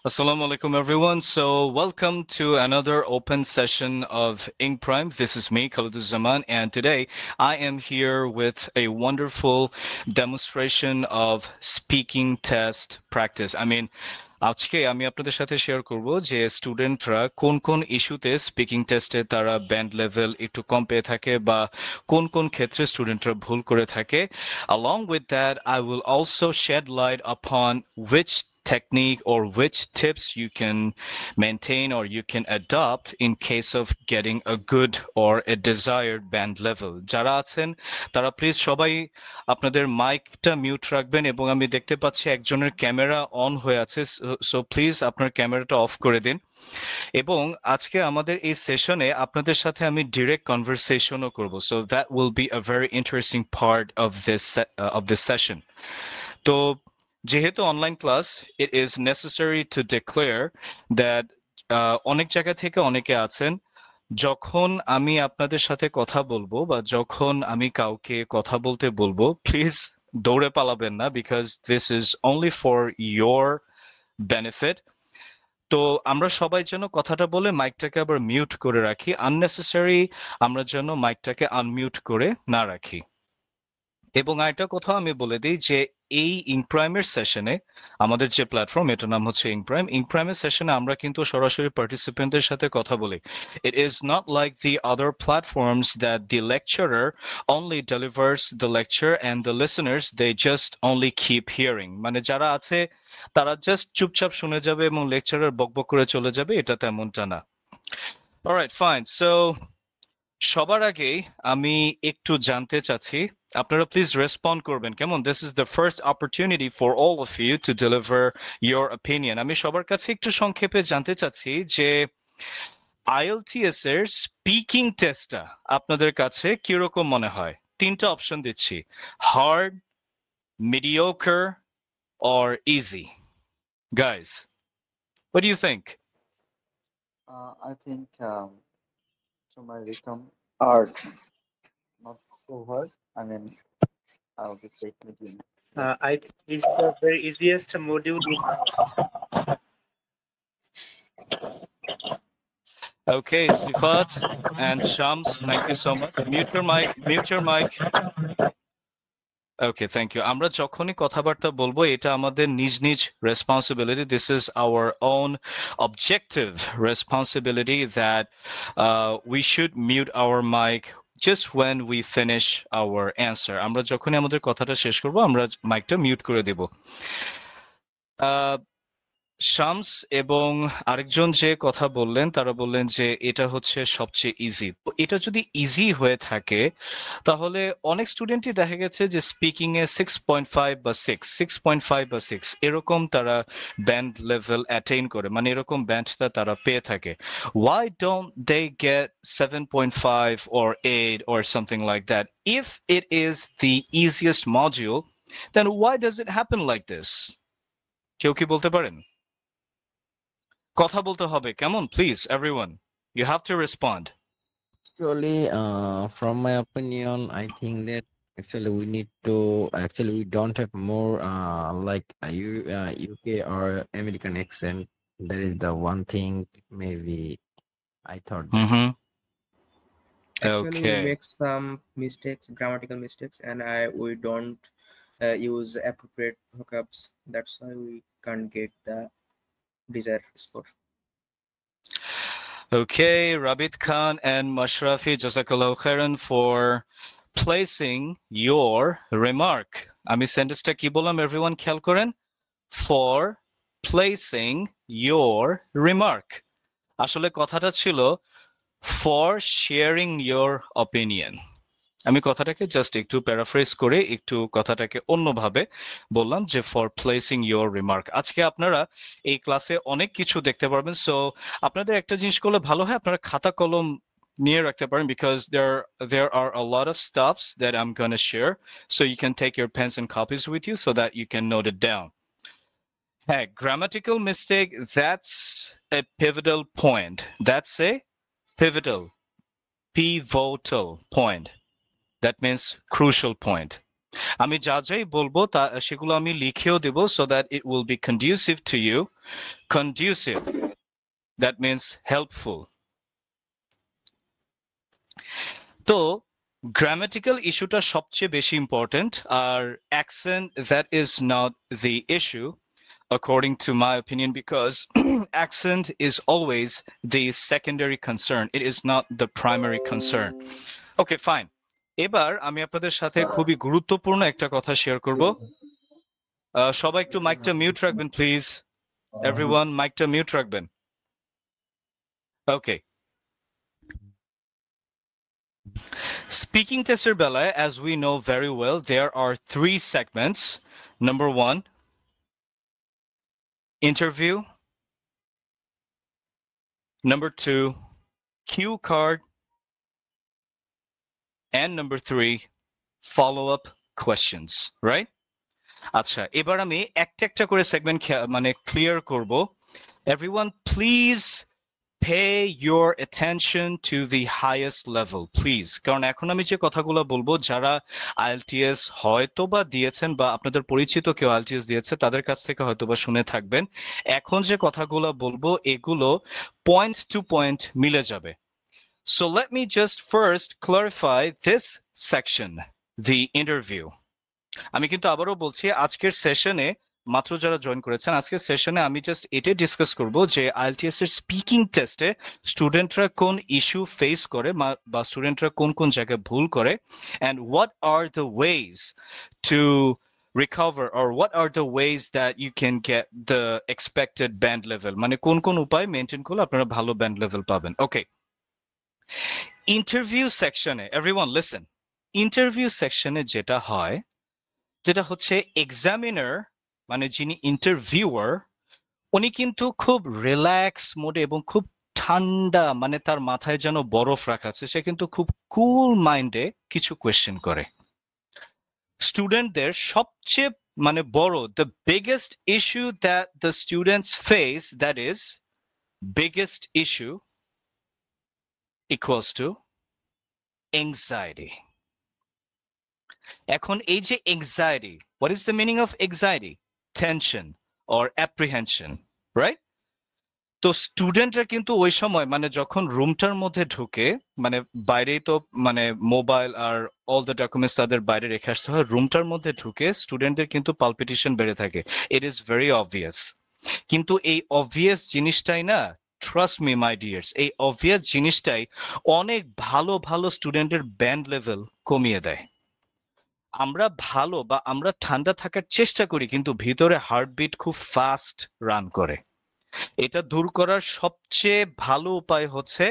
Assalamu alaikum, everyone. So, welcome to another open session of Ink Prime. This is me, Khaliduzzaman, and today I am here with a wonderful demonstration of speaking test practice. আজকে আমি আপনাদের সাথে share করব যে স্টুডেন্টরা কোন কোন ইস্যুতে স্পিকিং টেস্টে তারা ব্যান্ড লেভেল একটু কম পেয়ে থাকে বা কোন কোন ক্ষেত্রে স্টুডেন্টরা ভুল করে থাকে along with that I will also shed light upon which technique or which tips you can maintain or you can adopt in case of getting a good or a desired band level যারা আছেন তারা please সবাই আপনাদের মাইকটা mute রাখবেন এবং আমি দেখতে পাচ্ছি একজনের ক্যামেরা অন হয়ে আছে সো প্লিজ আপনার ক্যামেরাটা অফ করে দিন এবং আজকে আমাদের এই সেশনে আপনাদের সাথে আমি ডিরেক্ট কনভারসেশনও করব so that will be a very interesting part of this session তো যেহেতু online class it is necessary to declare that অনেক জায়গা থেকে অনেকে আছেন যখন আমি আপনাদের সাথে কথা বলবো বা যখন আমি কাউকে কথা বলতে বলবো প্লিজ দৌড়ে পালাবেন না because this is only for your benefit তো আমরা সবাই যেন কথাটা বলে মাইকটাকে আবার মিউট করে রাখি আননেসেসারি আমরা যেন মাইকটাকে আনমিউট করে না রাখি এবং আরেকটা কথা আমি বলে দিই যে এই ইনপ্রাইমের সেশনে আমাদের যে প্ল্যাটফর্ম এটার নাম হচ্ছে ইনপ্রাইমের সেশনে আমরা কিন্তু সরাসরি পার্টিসিপেন্টদের সাথে কথা বলি it is not like the other platforms that the lecturer only delivers the lecture and the listeners they just only keep hearing মানে যারা আছে তারা জাস্ট চুপচাপ শুনে যাবে এবং লেকচারার বকবক করে চলে যাবে এটা তেমনটা না alright fine so সবার আগে আমি একটু জানতে চাচ্ছি আপনারা প্লিজ রেসপন্ড করবেন কেমন this is the first opportunity for all of you to deliver your opinion আমি সবার কাছে একটু সংক্ষেপে জানতে চাচ্ছি যে আইএলটিএস এর স্পিকিং টেস্টটা আপনাদের কাছে কিরকম মনে হয় তিনটা অপশন দিচ্ছি hard mediocre or easy guys what do you think I think to my become art, not so hard. I mean, I'll be take medium. I think it's the very easiest module. Okay, Sifat and Shams, thank you so much. Mute your mic, mute your mic. Okay, thank you. আমরা যখনই কথাবার্তা বলবো এটা আমাদের নিজ নিজ responsibility. This is our own objective responsibility that we should mute our mic just when we finish our answer. আমরা যখনই আমাদের কথাটা শেষ করব আমরা মাইকটা মিউট করে দেব শামস এবং আরেকজন যে কথা বললেন তারা বললেন যে এটা হচ্ছে সবচেয়ে ইজি তো এটা যদি ইজি হয়ে থাকে তাহলে অনেক স্টুডেন্টই দেখা গেছে যে স্পিকিং এ 6.5 বা 6.5 বা 6 এরকম তারা ব্যান্ড লেভেল অ্যাটেইন করে মানে এরকম ব্যান্ডটা তারা পেয়ে থাকে why don't they get 7.5 or 8 or something like that if it is the easiest module then why does it happen like this কেউ কি বলতে পারেন কথা বলতে হবে কেমন please everyone you have to respond Actually, from my opinion, I think that we don't have more like UK or American accent. That is the one thing maybe I thought. Actually, Okay. we make some mistakes, grammatical mistakes, and we don't use appropriate hookups. That's why we can't get the desired score. Okay, Rabit Khan and Mashrafi, Jazakallah khairan for placing your remark. আমি সেন্টেন্সটা কি বললাম everyone খেয়াল করেন for placing your remark আসলে কথাটা ছিল for sharing your opinion আমি কথাটাকে জাস্ট একটু প্যারাফ্রেজ করে একটু কথাটাকে অন্যভাবে বললাম যে ফর প্লেসিং ইয়োর রিমার্ক আজকে আপনারা এই ক্লাসে অনেক কিছু দেখতে পারবেন সো আপনাদের একটা জিনিস করলে ভালো হয় আপনারা খাতা কলম নিয়ে রাখতে পারেন because there are a lot of stuffs that I'm going to share so you can take your pens and copies with you so that you can note it down hey grammatical mistake that's a pivotal point that's a pivotal point that means crucial point আমি যা যাই বলবো তা সেগুলো আমি লিখেও দেব so that it will be conducive to you. Conducive, that means helpful. তো grammatical ইস্যুটা সবচেয়ে বেশি ইম্পর্টেন্ট, আর accent, that is not the issue according to my opinion, because accent is always the secondary concern. It is not the primary concern. Okay, fine. এবার আমি আপনাদের সাথে খুবই গুরুত্বপূর্ণ একটা কথা শেয়ার করব। সবাই একটু মাইকটা মিউট রাখবেন প্লিজ। এভরিওয়ান মাইকটা মিউট রাখবেন। ওকে, স্পিকিং টেস্টের বেলায়, as we know very well, there are 3 segments. Number 1, interview. Number 2, cue card. And number 3, follow-up questions, right? আচ্ছা, এবার আমি একটা করে সেগমেন্ট মানে ক্লিয়ার করব। Everyone, please pay your attention to the highest level, please. কারণ এখন আমি যে কথাগুলো বলবো, যারা IELTS হয়তো বা দিয়েছেন বা আপনাদের পরিচিত কেউ IELTS দিয়েছে, তাদের কাছ থেকে হয়তো বা শুনে থাকবেন। এখন যে কথাগুলো বলবো এগুলো পয়েন্ট টু পয়েন্ট মিলে যাবে। So let me just first clarify this section, the interview. আমি কিন্তু আবারও বলছি, আজকের সেশনে মাত্র যারা জয়েন করেছেন, আজকের সেশনে আমি জাস্ট এটাই ডিসকাস করব যে IELTS এর স্পিকিং টেস্টে স্টুডেন্টরা কোন ইস্যু ফেস করে বা স্টুডেন্টরা কোন কোন জায়গায় ভুল করে, and what are the ways to recover, or what are the ways that you can get the expected band level, মানে কোন কোন উপায় মেনটেন করলে আপনারা ভালো ব্যান্ড লেভেল পাবেন। ওকে, ইন্টারভিউ সেকশনে, এভরিওয়ান লিসেন, ইন্টারভিউ সেকশনে যেটা হচ্ছে এক্সামিনার, মানে যিনি ইন্টারভিউয়ার, উনি কিন্তু খুব রিল্যাক্স মোডে এবং খুব ঠান্ডা, মানে তার মাথায় যেন বরফ রাখা আছে, সে কিন্তু খুব কুল মাইন্ডে কিছু কোয়েশ্চেন করে। স্টুডেন্টদের সবচেয়ে মানে বড়, the biggest issue that the students face, that is biggest issue equals to anxiety. এখন এই যে anxiety, what is the meaning of anxiety? Tension or apprehension, right? তো স্টুডেন্টরা কিন্তু ওই সময়, মানে যখন রুমটার মধ্যে ঢুকে, মানে বাইরেই তো মানে মোবাইল আর অল দ্য ডকুমেন্টস তাদের বাইরে রেখে আসতে হয়, রুমটার মধ্যে ঢুকে স্টুডেন্টদের কিন্তু পালপিটেশন বেড়ে থাকে। It is very obvious. কিন্তু এই অবভিয়াস জিনিসটাই না, ট্রাস্ট মি মাই ডিয়ার্স, এই অবভিয়াস জিনিসটাই অনেক ভালো ভালো স্টুডেন্টের ব্যান্ড লেভেল কমিয়ে দেয়। আমরা ভালো বা আমরা ঠান্ডা থাকার চেষ্টা করি, কিন্তু ভিতরে হার্টবিট খুব ফাস্ট রান করে। এটা দূর করার সবচেয়ে ভালো উপায় হচ্ছে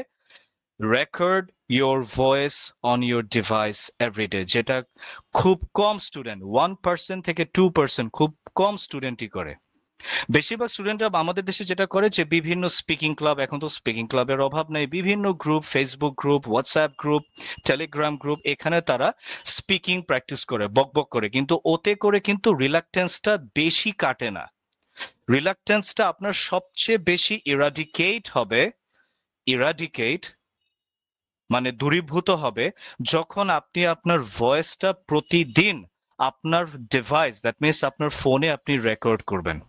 record your voice on your device everyday, যেটা খুব কম স্টুডেন্ট, 1% থেকে 2% খুব কম স্টুডেন্টই করে। বেশিরভাগ স্টুডেন্টরা আমাদের দেশে যেটা করে যে বিভিন্ন স্পিকিং ক্লাব, এখন তো স্পিকিং ক্লাবের অভাব নেই, বিভিন্ন group, Facebook group, WhatsApp group, Telegram group, এখানে তারা স্পিকিং প্র্যাকটিস করে, বকবক করে, কিন্তু ওতে করে কিন্তু রিল্যাক্টেন্সটা বেশি কাটে না। রিল্যাক্টেন্সটা আপনার সবচেয়ে বেশি ইরাডিকেট মানে দূরীভূত হবে যখন আপনি আপনার ভয়েসটা প্রতিদিন আপনার ডিভাইস, দ্যাট মিনস আপনার ফোনে আপনি রেকর্ড করবেন।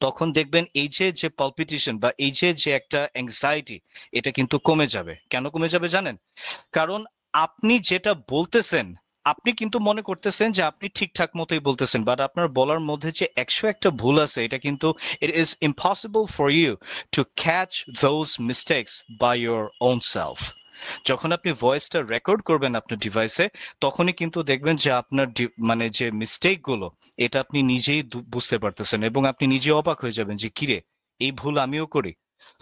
তখন দেখবেন এই যে পালপিটেশন বা এই যে একটা অ্যাংজাইটি, এটা কিন্তু কমে যাবে। কেন কমে যাবে জানেন? কারণ আপনি যেটা বলতেছেন, আপনি কিন্তু মনে করতেছেন যে আপনি ঠিকঠাক মতোই বলতেছেন, বাট আপনার বলার মধ্যে যে 101টা ভুল আছে, এটা কিন্তু it is impossible for you to catch those mistakes by your own self. যখন আপনি ভয়েসটা রেকর্ড করবেন আপনার ডিভাইসে, তখনই কিন্তু দেখবেন যে আপনার মানে যে মিস্টেক গুলো, এটা আপনি নিজেই বুঝতে পারতেছেন এবং আপনি নিজে অবাক হয়ে যাবেন যে কিরে, এই ভুল আমিও করি।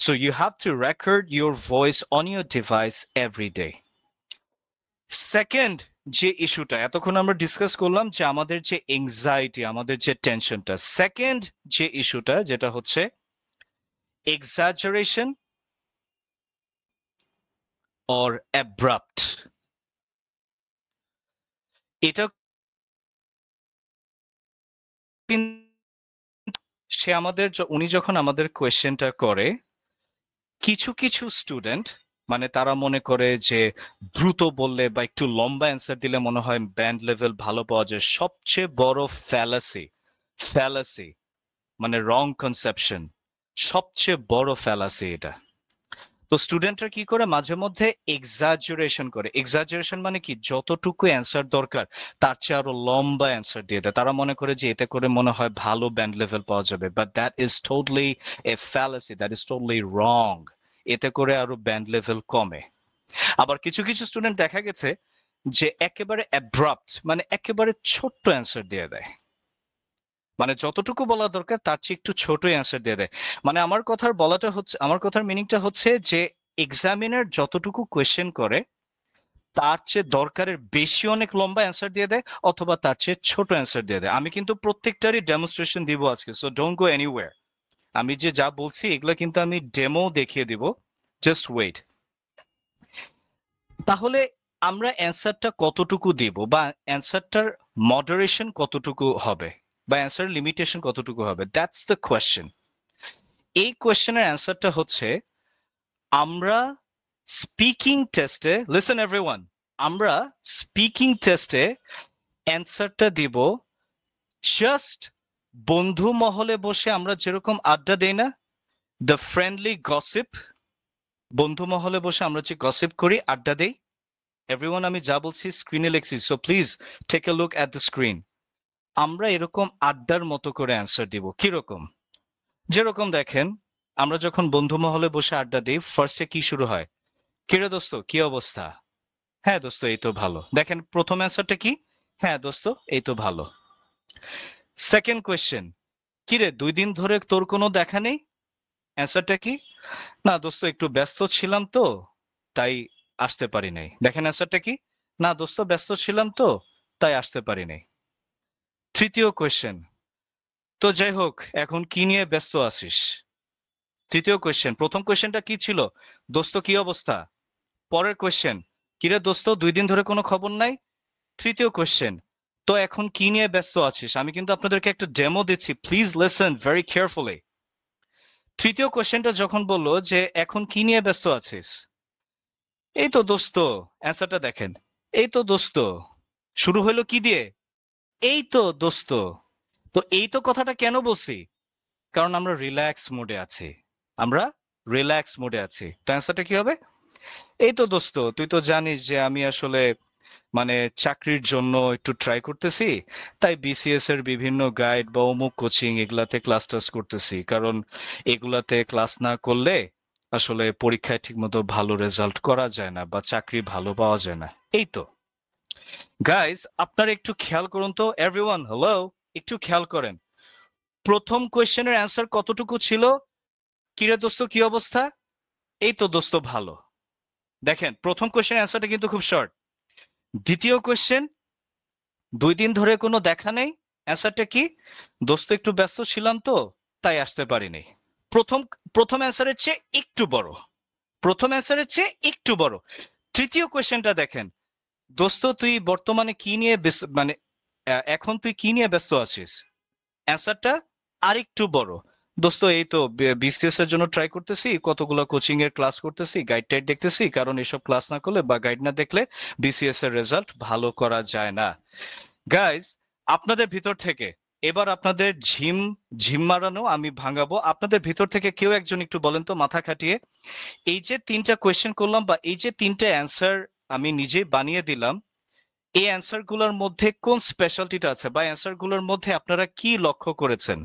So you have to record your voice on your device every day. Second যে ইস্যুটা এতক্ষণ আমরা ডিসকাস করলাম, যে আমাদের যে এংজাইটি, আমাদের যে টেনশনটা, সেকেন্ড যে ইস্যুটা যেটা হচ্ছে এক্সাজারেশন or abrupt. এটা সে আমাদের উনি যখন আমাদের কোয়েশ্চেনটা করে, কিছু স্টুডেন্ট মানে তারা মনে করে যে দ্রুত বললে বা একটু লম্বা অ্যান্সার দিলে মনে হয় ব্যান্ড লেভেল ভালো পাওয়া যায়। সবচেয়ে বড় ফ্যালাসি মানে রং কনসেপশন, সবচেয়ে বড় ফ্যালাসি এটা। তো স্টুডেন্টরা কি করে মাঝে মধ্যে এক্সাজারেশন করে। এক্সাজারেশন মানে কি, যতটুকু অ্যান্সার দরকার তার চেয়ে আরো লম্বা অ্যান্সার দিয়ে দেয়। তারা মনে করে যে এতে করে মনে হয় ভালো ব্যান্ড লেভেল পাওয়া যাবে, but that is totally A fallacy, that is totally রং। এতে করে আরো ব্যান্ড লেভেল কমে। আবার কিছু কিছু স্টুডেন্ট দেখা গেছে যে একেবারে অ্যাব্রাপ্ট, মানে একেবারে ছোট্ট অ্যান্সার দিয়ে দেয়, মানে যতটুকু বলা দরকার তার চেয়ে একটু ছোটই অ্যান্সার দিয়ে দেয়। মানে আমার কথার মিনিংটা হচ্ছে যে এক্সামিনার যতটুকু কোয়েশ্চেন করে তার চেয়ে দরকারের বেশি অনেক লম্বা অ্যান্সার দিয়ে দেয়, অথবা তার চেয়ে ছোট অ্যান্সার দিয়ে দেয়। আমি কিন্তু প্রত্যেকটারই ডেমনস্ট্রেশন দিব আজকে, সো ডোন্ট গো এনিওয়্যার। আমি যে যা বলছি এগুলো কিন্তু আমি ডেমো দেখিয়ে দিব, জাস্ট ওয়েট। তাহলে আমরা অ্যান্সারটা কতটুকু দিব, বা অ্যান্সারটার মডারেশন কতটুকু হবে, বা অ্যান্সার লিমিটেশন কতটুকু হবে, দ্যাটস দ্য কোয়েশ্চেন। এই কোয়েশ্চেনের অ্যান্সারটা হচ্ছে, আমরা স্পিকিং টেস্টে, লিসেন এভরিওয়ান, আমরা স্পিকিং টেস্টে অ্যান্সারটা দিব জাস্ট বন্ধু মহলে বসে আমরা যেরকম আড্ডা দেই না, দ্য ফ্রেন্ডলি গসিপ, বন্ধু মহলে বসে আমরা যে গসিপ করি, আড্ডা দেই। এভরিওয়ান, আমি যা বলছি স্ক্রিনে লিখছি, so please take a look at the screen. আমরা এরকম আড্ডার মতো করে অ্যান্সার দিব। কিরকম? যেরকম দেখেন, আমরা যখন বন্ধু মহলে বসে আড্ডা দিই, ফার্স্টে কি শুরু হয়? কিরে দোস্ত, কি অবস্থা? হ্যাঁ দোস্ত, এই তো ভালো। দেখেন প্রথম অ্যান্সারটা কি? হ্যাঁ দোস্ত, এই তো ভালো। সেকেন্ড কোয়েশ্চেন, কিরে 2 দিন ধরে তোর কোনো দেখা নেই? অ্যান্সারটা কি? না দোস্ত, একটু ব্যস্ত ছিলাম তো তাই আসতে পারি নাই। দেখেন অ্যান্সারটা কি? না দোস্ত, ব্যস্ত ছিলাম তো তাই আসতে পারি নাই। তৃতীয় কোয়েশ্চেন, তো যাই হোক, এখন কি নিয়ে ব্যস্ত আছিস? তৃতীয় কোয়েশ্চেন। প্রথম কোয়েশ্চেনটা কি ছিল? দোস্ত কি অবস্থা? পরের কোয়েশ্চেন, কিরে দোস্ত 2 দিন ধরে কোনো খবর নাই? তৃতীয় কোয়েশ্চেন, তো এখন কি নিয়ে ব্যস্ত আছিস? আমি কিন্তু আপনাদেরকে একটা ডেমো দিচ্ছি, প্লিজ লিসেন ভেরি কেয়ারফুলি। তৃতীয় কোয়েশ্চেনটা যখন বললো যে এখন কি নিয়ে ব্যস্ত আছিস, এই তো দোস্ত, অ্যান্সারটা দেখেন, এই তো দোস্ত শুরু হলো কি দিয়ে? এই তো দোস্ত। তো এই তো কথাটা কেন বলছি? কারণ আমরা রিল্যাক্স মোডে আছি, আমরা রিল্যাক্স মোডে আছি। তো অ্যান্সারটা কি হবে? এই তো দোস্ত, তুই তো জানিস যে আমি আসলে মানে চাকরির জন্য একটু ট্রাই করতেছি, তাই বিসিএস এর বিভিন্ন গাইড বা অমুক কোচিং এগুলাতে ক্লাস টাস করতেছি, কারণ এগুলাতে ক্লাস না করলে আসলে পরীক্ষায় ঠিকমতো ভালো রেজাল্ট করা যায় না, বা চাকরি ভালো পাওয়া যায় না। এই তো গাইস, আপনারা একটু খেয়াল করুন তো, এভরিওয়ান হ্যালো, একটু খেয়াল করেন, প্রথম কোয়েশ্চেনের অ্যান্সার কতটুকু ছিল? কিরে দোস্ত কি অবস্থা? এই তো দোস্ত ভালো। দেখেন প্রথম কোয়েশ্চেনের অ্যান্সারটা কিন্তু খুব শর্ট। দ্বিতীয় কোয়েশ্চেন, 2 দিন ধরে কোনো দেখা নেই, অ্যান্সারটা কি? দোস্ত একটু ব্যস্ত ছিলাম তো তাই আসতে পারিনি। প্রথম প্রথম অ্যান্সারের চেয়ে একটু বড়, প্রথম অ্যান্সারের চেয়ে একটু বড়। তৃতীয় কোয়েশ্চেনটা দেখেন, দোস্ত তুই বর্তমানে কি নিয়ে ব্যস্ত, মানে এখন তুই কি নিয়ে ব্যস্ত আছিস? অ্যান্সারটা আরেকটু বড়, দোস্ত এই তো বিসিএস এর জন্য ট্রাই করতেছি, কতগুলো কোচিং এর ক্লাস করতেছি, গাইড টাইড দেখতেছি, কারণ এসব ক্লাস না করলে বা গাইড না দেখলে বিসিএস এর রেজাল্ট ভালো করা যায় না। গাইজ, আপনাদের ভিতর থেকে এবার আপনাদের ঝিম মারানো আমি ভাঙাবো। আপনাদের ভিতর থেকে কেউ একজন একটু বলেন তো মাথা খাটিয়ে, এই যে 3টা কোয়েশ্চেন করলাম, বা এই যে 3টা অ্যান্সার আমি নিজেই বানিয়ে দিলাম, এই অ্যান্সার গুলোর মধ্যে কোন স্পেশালিটিটা আছে, বা অ্যান্সার গুলোর মধ্যে আপনারা কি লক্ষ্য করেছেন?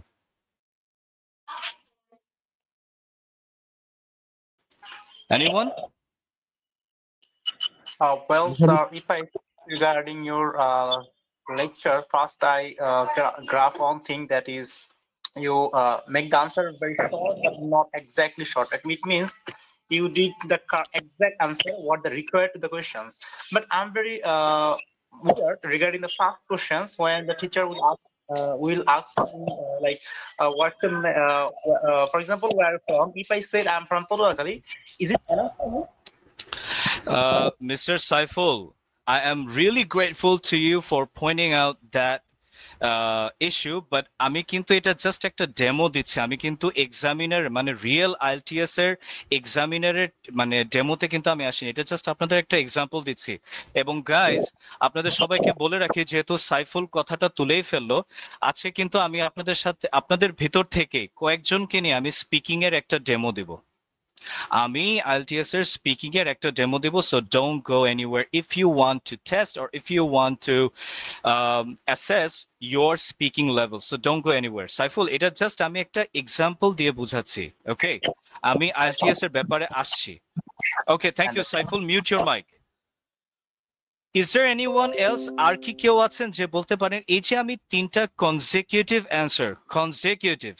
Anyone? Well, sir, if I regarding your lecture, first I graph one thing, that is you make the answer very short but not exactly short. It means you did the exact answer what the required to the questions. But I'm very weird regarding the first questions when the teacher will ask like what for example, where are you from? If I said I'm from Toluakali, is it enough for me? Mr. Saiful, I am really grateful to you for pointing out that issue, but আমি কিন্তু এটা just একটা demo দিচ্ছি। আমি কিন্তু examiner মানে real IELTS এর এক্সামিনারের মানে ডেমোতে কিন্তু আমি আসিনি, এটা জাস্ট আপনাদের একটা এক্সাম্পল দিচ্ছি। এবং গাইজ, আপনাদের সবাইকে বলে রাখি, যেহেতু সাইফুল কথাটা তুলেই ফেললো, আজকে কিন্তু আমি আপনাদের সাথে আপনাদের ভিতর থেকে কয়েকজনকে নিয়ে আমি স্পিকিং এর একটা ডেমো দিব। আমি আইএলটিএস এর স্পিকিং এর একটা ডেমো দিব, so don't go anywhere if you want to test or if you want to assess your speaking level, so don't go anywhere. Saiful, এটা জাস্ট আমি একটা এক্সাম্পল দিয়ে বুঝাচ্ছি, ওকে? আমি আইএলটিএস এর ব্যাপারে আসছি। Okay, thank you Saiful, mute your mic. Is there anyone else? আর কি কেউ আছেন যে বলতে পারেন এই যে আমি তিনটা consecutive answer, consecutive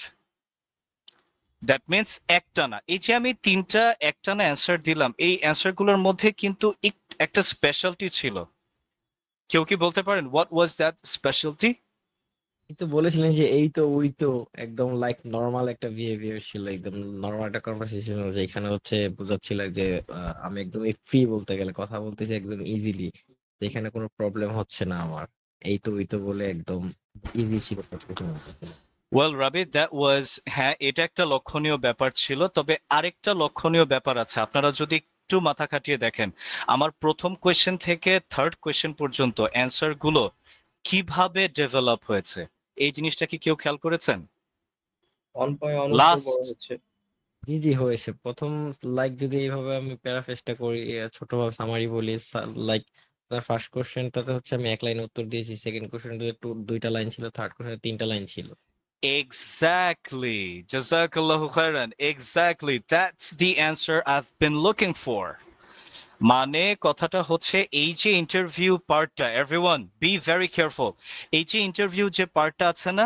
that means একটানা, এই যে আমি তিনটা একটানা অ্যান্সার দিলাম, এই অ্যান্সারগুলোর মধ্যে কিন্তু একটা স্পেশালিটি ছিল। কেউ কি বলতে পারেন হোয়াট ওয়াজ দ্যাট স্পেশালিটি? এই তো বলেছিলেন যে এই তো ওই তো, একদম লাইক নর্মাল একটা বিহেভিয়ার ছিল, একদম নর্মাল একটা কনভারসেশন, যেখানে হচ্ছে বোঝাচ্ছিল যে আমি একদম ফ্রি, বলতে গেলে কথা বলতেছি একদম ইজিলি, যেখানে কোনো প্রবলেম হচ্ছে না আমার। এই তো ওই তো বলে একদম ইজি ছিল সবকিছু। ওয়েল রাবি, দ্যাট ওয়াজ, হ্যাঁ এটা একটা লক্ষণীয় ব্যাপার ছিল। তবে আরেকটা লক্ষণীয় ব্যাপার আছে, আপনারা যদি একটু মাথা খাটিয়ে দেখেন, আমার প্রথম কোয়েশ্চেন থেকে থার্ড কোয়েশ্চেন পর্যন্ত অ্যান্সার গুলো কিভাবে ডেভেলপ হয়েছে, এই জিনিসটা কি কেউ খেয়াল করেছেন? অন পয়েন্ট অন লাস্ট হচ্ছে। জি জি হয়েছে। প্রথম লাইক যদি এইভাবে আমি প্যারাফ্রেজটা করি, ছোটভাবে সামারি বলি, লাইক ফার্স্ট কোশ্চেনটাতে হচ্ছে আমি এক লাইন উত্তর দিয়েছি, সেকেন্ড কোশ্চেনটাতে দুইটা লাইন ছিল, থার্ড কোশ্চেনে তিনটা লাইন ছিল। Exactly. Jazakallahu khairan. Exactly. That's the answer I've been looking for. মানে কথাটা হচ্ছে এই যে ইন্টারভিউ পার্টটা, এভরিওয়ান বি ভেরি কেয়ারফুল, এই যে ইন্টারভিউ যে পার্টটা আছে না,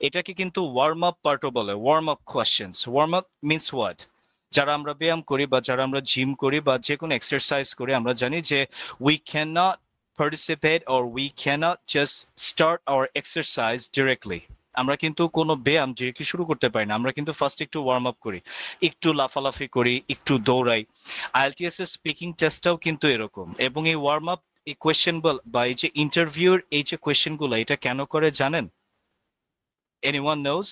এটাকে কিন্তু ওয়ার্ম আপ পার্টও বলে, warm up questions. Warm up means what? যারা আমরা ব্যায়াম করি বা যারা আমরা জিম করি বা যে কোনো এক্সারসাইজ করি, আমরা জানি যে we can not participate or we cannot just start our exercise directly. আমরা কিন্তু কোনো ব্যায়াম ডিরেক্টলি শুরু করতে পারি না, আমরা কিন্তু ফার্স্ট একটু ওয়ার্ম আপ করি, একটু লাফালাফি করি, একটু দৌড়াই। আইএলটিএস এর স্পিকিং টেস্টটাও কিন্তু এরকম। এবং এই ওয়ার্ম আপ, এই কোয়েশ্চেন বা এই যে ইন্টারভিউর এই যে কোয়েশ্চেনগুলো, এটা কেন করে জানেন? Anyone knows?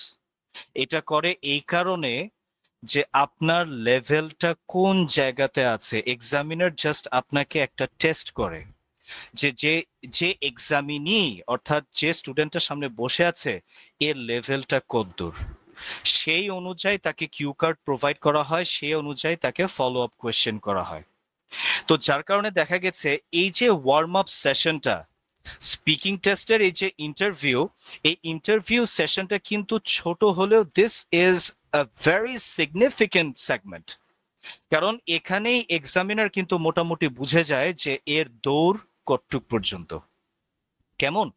এটা করে এই কারণে যে আপনার লেভেলটা কোন জায়গাতে আছে। এক্সামিনার জাস্ট আপনাকে একটা টেস্ট করে যে যে যে এক্সামিনি অর্থাৎ যে স্টুডেন্টের সামনে বসে আছে এর লেভেলটা কতদূর, সেই অনুযায়ী তাকে কিউ কার্ড প্রোভাইড করা হয়, সেই অনুযায়ী তাকে ফলো আপ কোয়েশ্চেন করা হয়। তো যার কারণে দেখা গেছে এই যে ওয়ার্ম আপ সেশনটা, স্পিকিং টেস্টের এই যে ইন্টারভিউ, এই ইন্টারভিউ সেশনটা কিন্তু ছোট হলেও this is a very significant segment. কারণ এখানেই এক্সামিনার কিন্তু মোটামুটি বুঝে যায় যে এর দৌড় কতটুক পর্যন্ত, কেমন।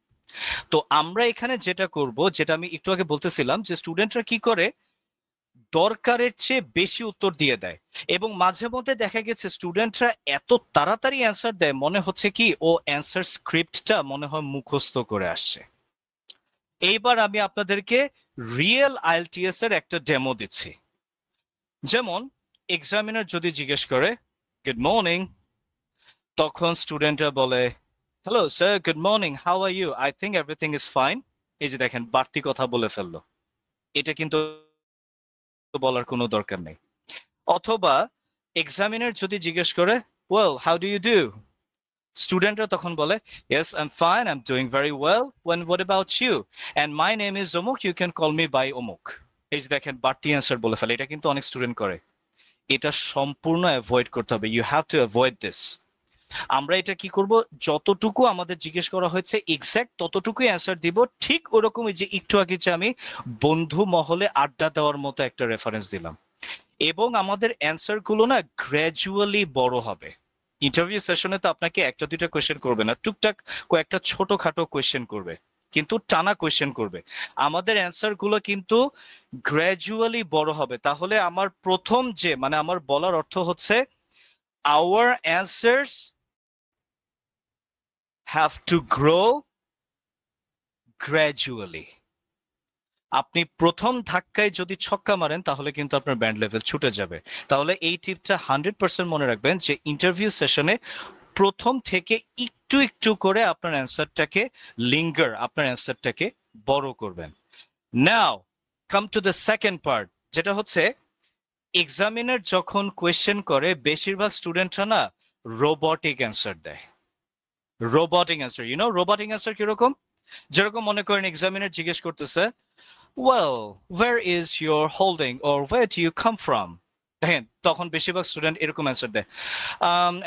তো আমরা এখানে যেটা করব, যেটা আমি একটু আগে বলতেছিলাম, যে স্টুডেন্টরা কি করে দরকারের চেয়ে বেশি উত্তর দিয়ে দেয়, এবং মাঝে মধ্যে দেখা গেছে স্টুডেন্টরা এত তাড়াতাড়ি অ্যান্সার দেয়, মনে হচ্ছে কি ও অ্যান্সার স্ক্রিপ্টটা মনে হয় মুখস্থ করে আসছে। এইবার আমি আপনাদেরকে রিয়েল আইএলটিএস এর একটা ডেমো দিচ্ছি। যেমন এক্সামিনার যদি জিজ্ঞেস করে গুড মর্নিং, তখন স্টুডেন্টরা বলে hello sir, good morning, how are you, I think everything is fine. এই যে দেখেন বাড়তি কথা বলে ফেললো, এটা কিন্তু বলার কোনো দরকার নেই। অথবা এক্সামিনার যদি জিজ্ঞেস করে well how do you do, স্টুডেন্টরা তখন বলে yes I am fine, I am doing very well, when what about you, and my name is অমুক, you can call me by অমুক। এই যে দেখেন বাড়তি অ্যান্সার বলে ফেলে, এটা কিন্তু অনেক স্টুডেন্ট করে। এটা সম্পূর্ণ অ্যাভয়েড করতে হবে, you have to avoid this. আমরা এটা কি করব, যতটুকু আমাদের জিজ্ঞেস করা হয়েছে এক্স্যাক্ট ততটুকুই অ্যান্সার দিব। ঠিক ওরকমই যে একটু আগে যে আমি বন্ধু মহলে আড্ডা দেওয়ার মতো একটা রেফারেন্স দিলাম। এবং আমাদের অ্যান্সার গুলো না গ্র্যাজুয়ালি বড় হবে। ইন্টারভিউ সেশনে তো আপনাকে একটা দুইটা কোয়েশ্চেন করবে না, টুকটাক কয়েকটা ছোটখাটো কোয়েশ্চেন করবে, কিন্তু টানা কোয়েশ্চেন করবে। আমাদের অ্যান্সার গুলো কিন্তু গ্র্যাজুয়ালি বড় হবে। তাহলে আমার প্রথম যে মানে আমার বলার অর্থ হচ্ছে our answers have to grow gradually. আপনি প্রথম ধাক্কায় যদি ছক্কা মারেন তাহলে কিন্তু আপনার ব্যান্ড লেভেল ছুটে যাবে। তাহলে এই টিপটা 100% মনে রাখবেন যে ইন্টারভিউ সেশনে প্রথম থেকে একটু একটু করে আপনার অ্যান্সারটাকে আপনার অ্যান্সারটাকে বড় করবেন। Now come to the second part, যেটা হচ্ছে এক্সামিনার যখন কোয়েশ্চেন করে বেশিরভাগ স্টুডেন্টরা না রোবটিক অ্যান্সার দেয়। রোবটিক অ্যান্সার, রোবটিক অ্যান্সার কিরকম? যেরকম মনে করেন এক্সামিনার জিজ্ঞেস করতেছে, well where is your holding or where do you come from? দেখেন তখন বেশিরভাগ স্টুডেন্ট এরকম অ্যান্সার দেয়,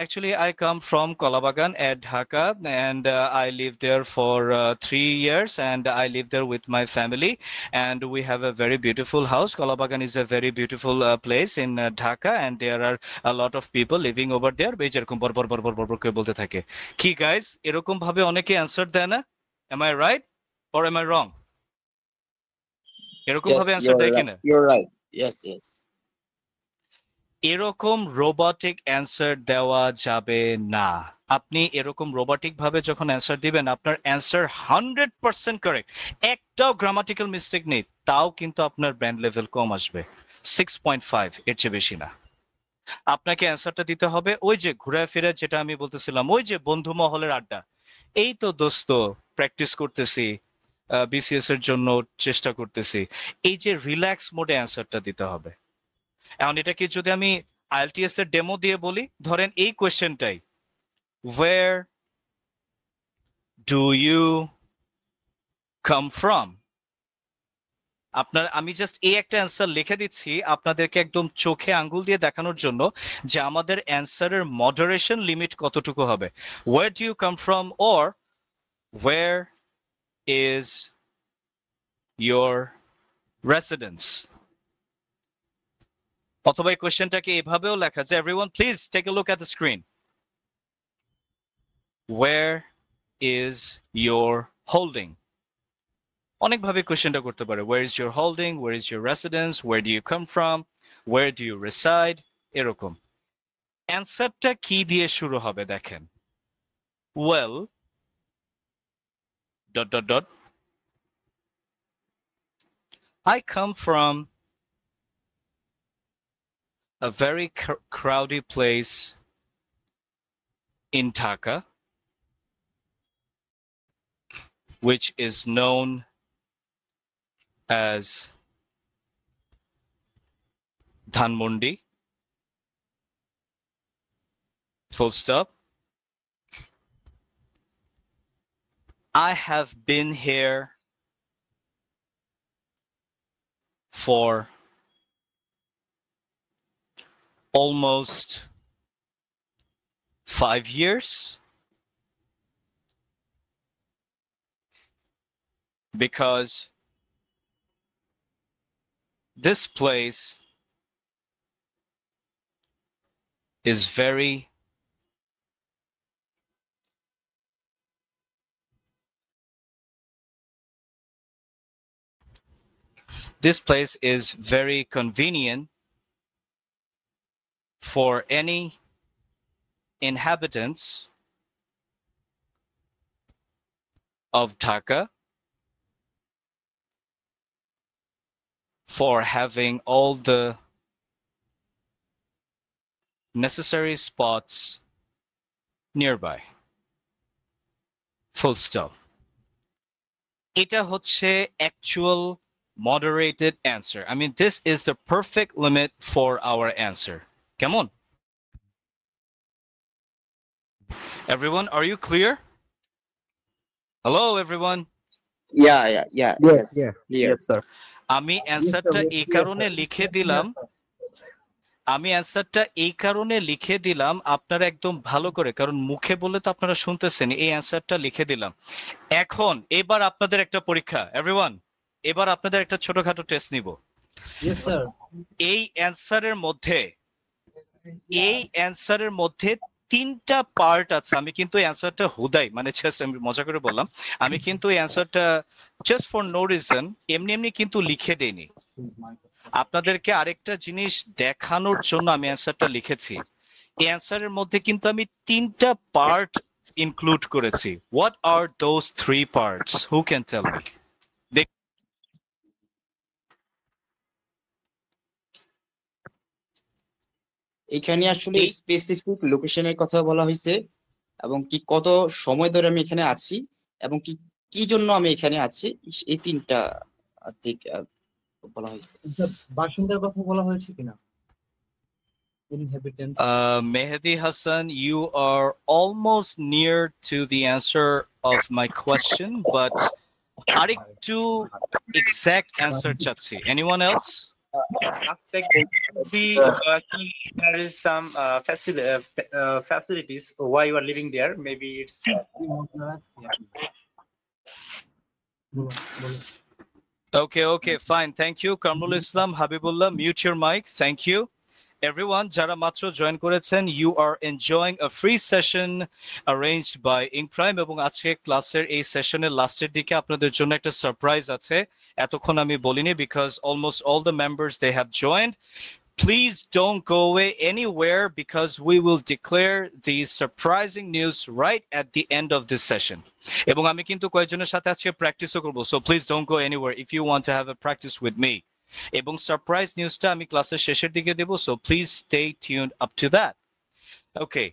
actually I come from Kolabagan at Dhaka, and I live there for 3 years, and I live there with my family, and we have a very beautiful house. Kolabagan is a very beautiful place in Dhaka, and there are a lot of people living over there. বেশ এরকম বড় বড় করে বলতে থাকে। কি guys, এরকম ভাবে অনেকে অ্যান্সার দেয় না? Am I right or am I wrong? এরকম ভাবে অ্যান্সার দেয় কিনা? You're right. Yes, yes. এরকম রোবটিক অ্যান্সার দেওয়া যাবে না। আপনি এরকম রোবটিক ভাবে যখন অ্যান্সার দিবেন, আপনার অ্যান্সার 100% কারেক্ট, একটাও গ্রামাটিক্যাল মিস্টেক নেই, তাও কিন্তু আপনার ব্যান্ড লেভেল কম আসবে, 6.5, এর চেয়ে বেশি না। আপনাকে অ্যান্সারটা দিতে হবে ওই যে ঘুরে ফিরে, যেটা আমি বলতেছিলাম, ওই যে বন্ধু মহলের আড্ডা, এই তো দোস্ত প্র্যাকটিস করতেছি, বিসিএস এর জন্য চেষ্টা করতেছি, এই যে রিল্যাক্স মোডে অ্যান্সারটা দিতে হবে। এখন এটাকে যদি আমি আইএলটিএস এর ডেমো দিয়ে বলি, ধরেন এই কোয়েশ্চেনটাই, where do you come from? আমি জাস্ট এই একটা অ্যান্সার লিখে দিচ্ছি আপনাদেরকে একদম চোখে আঙ্গুল দিয়ে দেখানোর জন্য যে আমাদের অ্যান্সারের মডারেশন লিমিট কতটুকু হবে। where do you come from or where is your residence? অথবা এই কোয়েশ্চেনটাকে এভাবেও লেখা যায়, everyone please take a look at the screen. Where is your holding? অনেক ভাবে কোয়েশ্চেনটা করতে পারে, where is your holding, where is your residence, where do you come from, where do you reside, এরকম। অ্যান্সারটা কি দিয়ে শুরু হবে দেখেন, well dot dot dot I come from a very crowded place in Dhaka, which is known as Dhanmondi, full stop. I have been here for almost 5 years because this place is very convenient for any inhabitants of Dhaka for having all the necessary spots nearby. Full stop. এটা হচ্ছে actual moderated answer. I mean, this is the perfect limit for our answer. কেমন? Everyone, are you clear? Hello, everyone. Yeah. Yes, yeah. Clear. Yes, sir. আমি অ্যান্সারটা এই কারণে লিখে দিলাম, আপনারা একদম ভালো করে, কারণ মুখে বলে তো আপনারা শুনতেছেন, এই অ্যান্সারটা লিখে দিলাম। এখন এবার আপনাদের একটা পরীক্ষা, এভরিওয়ান, এবার আপনাদের একটা ছোটখাটো টেস্ট নিব। Yes sir. এই অ্যান্সারের মধ্যে 3টা পার্ট আছে। আমি কিন্তু এই অ্যান্সারটা হুদাই, মানে জাস্ট আমি মজা করে বললাম, আমি কিন্তু এই অ্যান্সারটা জাস্ট ফর নো রিজন এমনি কিন্তু লিখে দেইনি, আপনাদেরকে আরেকটা জিনিস দেখানোর জন্য আমি অ্যান্সারটা লিখেছি। এই অ্যান্সারের মধ্যে কিন্তু আমি 3টা পার্ট ইনক্লুড করেছি। What are those 3 parts? Who can tell me? এখানে আসলে স্পেসিফিক লোকেশনের কথা বলা হয়েছে, এবং কি কত সময় ধরে আমি এখানে আছি এবং কি কি জন্য আমি এখানে আছি, এই তিনটা দিক বলা হয়েছে। বাসিন্দার কথা বলা হয়েছে কিনা? Inhabitants. Mehdi Hassan, you are almost near to the answer of my question, but আরেকটু exact answer চাচ্ছি. Anyone else? Aspect would be there is some facilities why you are living there. Maybe it's Okay, fine. Thank you. Kamrul Islam, Habibullah, mute your mic. Thank you. Everyone, যারা মাত্র join করেছেন, you are enjoying a free session arranged by Ink Prime এবং আজকে ক্লাসের এই সেশনের লাস্টের দিকে আপনাদের জন্য একটা সারপ্রাইজ আছে। এতক্ষণ আমি বলিনি because almost all the members they have joined. Please don't go away anywhere because we will declare the surprising news right at the end of this session. এবং আমি কিন্তু কয়েকজনের সাথে আজকে প্র্যাকটিসও করব, so please don't go anywhere if you want to have a practice with me. এবং surprise নিউজটা আমি ক্লাসের শেষের দিকে দেব, so please stay tuned up to that. Okay,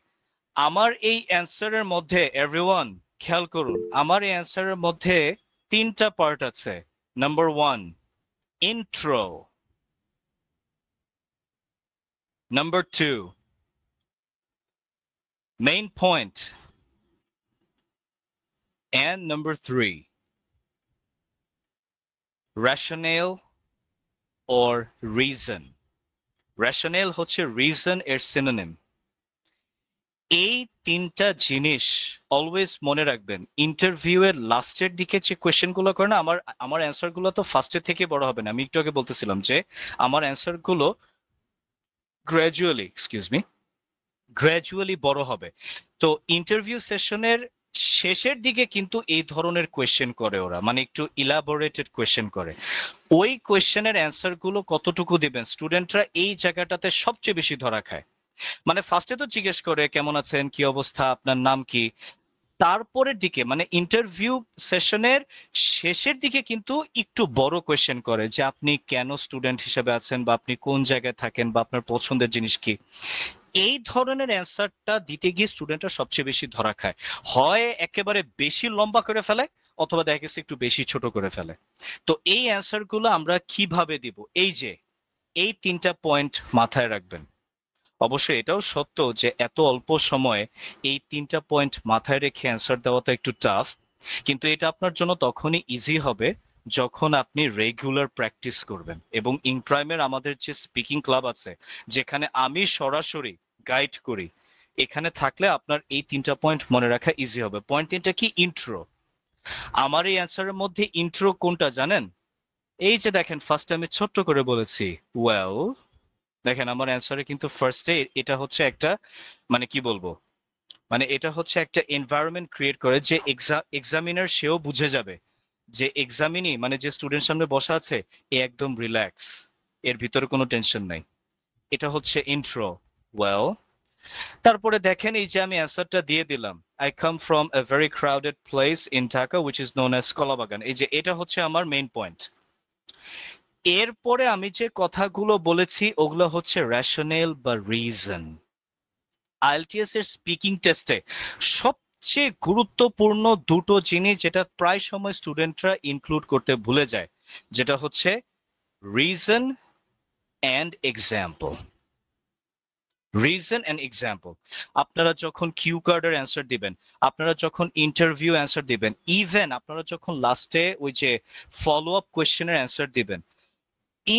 আমার এই অ্যানসারের মধ্যে এভরিওয়ান খেয়াল করুন, আমার এই অ্যানসারের মধ্যে তিনটা পার্ট আছে। Number 1, intro. Number 2, main point. And number 3, rationale or reason. Rationale হচ্ছে reason এর synonym. এই তিনটা জিনিস অলওয়েজ মনে রাখবেন। ইন্টারভিউ এর লাস্টের দিকে যে কোয়েশ্চেনগুলো করে না, আমার অ্যান্সারগুলো তো ফার্স্টের থেকে বড় হবে না। আমি একটু আগে বলতেছিলাম যে আমার অ্যান্সারগুলো গ্র্যাজুয়ালি বড় হবে। তো ইন্টারভিউ সেশনের শেষের দিকে কিন্তু এই ধরনের কোয়েশ্চেন করে ওরা, মানে একটু ইলাবোরেটেড কোয়েশ্চেন করে। ওই কোয়েশ্চেনের অ্যান্সার গুলো কতটুকু দিবেন, স্টুডেন্টরা এই জায়গাটাতে সবচেয়ে বেশি ধরা খায়। মানে ফার্স্টে তো জিজ্ঞেস করে কেমন আছেন, কি অবস্থা, আপনার নাম কি, তারপরের দিকে মানে ইন্টারভিউ সেশনের শেষের দিকে কিন্তু একটু বড় কোয়েশ্চেন করে যে আপনি কেন স্টুডেন্ট হিসেবে আছেন, বা আপনি কোন জায়গায় থাকেন, বা আপনার পছন্দের জিনিস কি। এই ধরনের অ্যান্সারটা দিতে গিয়ে স্টুডেন্টরা সবচেয়ে বেশি ধরা খায়, হয় একেবারে বেশি লম্বা করে ফেলে অথবা দেখা গেছে একটু বেশি ছোট করে ফেলে। তো এই অ্যান্সারগুলো আমরা কিভাবে দিব, এই যে এই তিনটা পয়েন্ট মাথায় রাখবেন। অবশ্যই এটাও সত্য যে এত অল্প সময়ে এই তিনটা পয়েন্ট মাথায় রেখে অ্যান্সার দেওয়াটা একটু টাফ, কিন্তু এটা আপনার জন্য তখনই ইজি হবে যখন আপনি রেগুলার প্র্যাকটিস করবেন। এবং ইঙ্ক প্রাইমের আমাদের যে স্পিকিং ক্লাব আছে, যেখানে আমি সরাসরি গাইড করি, এখানে থাকলে আপনার এই তিনটা পয়েন্ট মনে রাখা ইজি হবে। পয়েন্ট তিনটা কি? ইন্ট্রো। আমার এই অ্যান্সারের মধ্যে ইন্ট্রো কোনটা জানেন? এই যে দেখেন, ফার্স্ট আমি ছোট্ট করে বলেছি ওয়েল। দেখেন আমার অ্যান্সারে কিন্তু ফার্স্টে এটা হচ্ছে একটা, মানে কি বলবো, মানে এটা হচ্ছে একটা এনভায়রনমেন্ট ক্রিয়েট করে যে এক্সামিনার সেও বুঝে যাবে যে এক্সামিনি মানে যে স্টুডেন্ট সামনে বসা আছে এ একদম রিল্যাক্স, এর ভিতরে কোনো টেনশন নাই। এটা হচ্ছে ইন্ট্রো। ওয়েল, তারপরে দেখেন এই যে আমি অ্যান্সারটা দিয়ে দিলাম, I come from a very crowded place in Dhaka which is known as Kalabagan. এই যে এটা হচ্ছে আমার মেইন পয়েন্ট। এরপরে আমি যে কথাগুলো বলেছি ওগুলো হচ্ছে রেশনেল বা রিজন। আইএলটিএস এর স্পিকিং টেস্টে সবচেয়ে গুরুত্বপূর্ণ দুটো জিনিস যেটা প্রায় সময় স্টুডেন্টরা ইনক্লুড করতে ভুলে যায়, যেটা হচ্ছে reason and example. Reason and example. আপনারা যখন কিউ কার্ডের অ্যান্সার দিবেন, আপনারা যখন ইন্টারভিউ অ্যান্সার দিবেন, ইভেন আপনারা যখন লাস্টে ওই যে ফলো আপ কোয়েশ্চেনের অ্যান্সার দিবেন,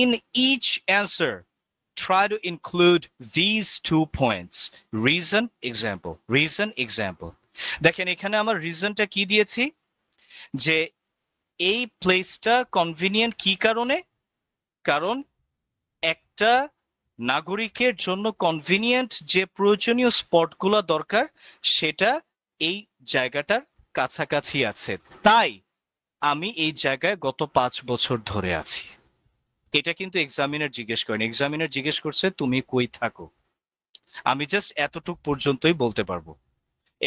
in each answer try to include these 2 points: reason, example, reason, example. দেখেন এখানে আমার রিজনটা কি দিয়েছি, যে এই প্লেসটা কনভিনিয়েন্ট কি কারণে, কারণ একটা নাগরিকের জন্য কনভিনিয়েন্ট যে প্রয়োজনীয় স্পটগুলো দরকার সেটা এই জায়গাটার কাছাকাছি আছে, তাই আমি এই জায়গায় গত 5 বছর ধরে আছি। এটা কিন্তু এক্সামিনার জিজ্ঞেস করেন, এক্সামিনার জিজ্ঞেস করছে তুমি কই থাকো, আমি জাস্ট এতটুক পর্যন্তই বলতে পারবো।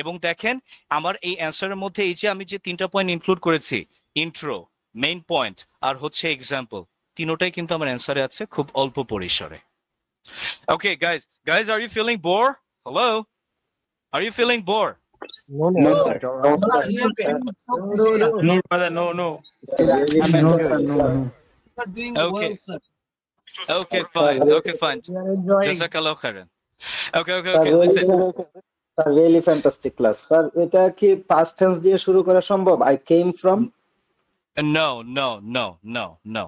এবং দেখেন আমার এই অ্যান্সারের মধ্যে এই যে আমি যে 3টা পয়েন্ট ইনক্লুড করেছি, ইন্ট্রো, মেইন পয়েন্ট আর হচ্ছে এক্সাম্পল, তিনোটাই কিন্তু আমার অ্যান্সারে আছে খুব অল্প পরিসরে। Okay guys, are you feeling bored? Hello, are you feeling bored? No, no, No, no. sir. No, No, sir. you are Sir, doing so no, good, sir. No, brother, no, no. really I'm no, enjoying. sir, no, no. You are doing Okay. well, sir. Okay, Sir, fine. really, Okay, fine. We are enjoying. Jazakallah khairan. Okay, okay, sir, okay. really, Listen. sir, really fantastic class. Sir, এটা কি past tense দিয়ে শুরু করা সম্ভব? I came from. No, no, no, no, no.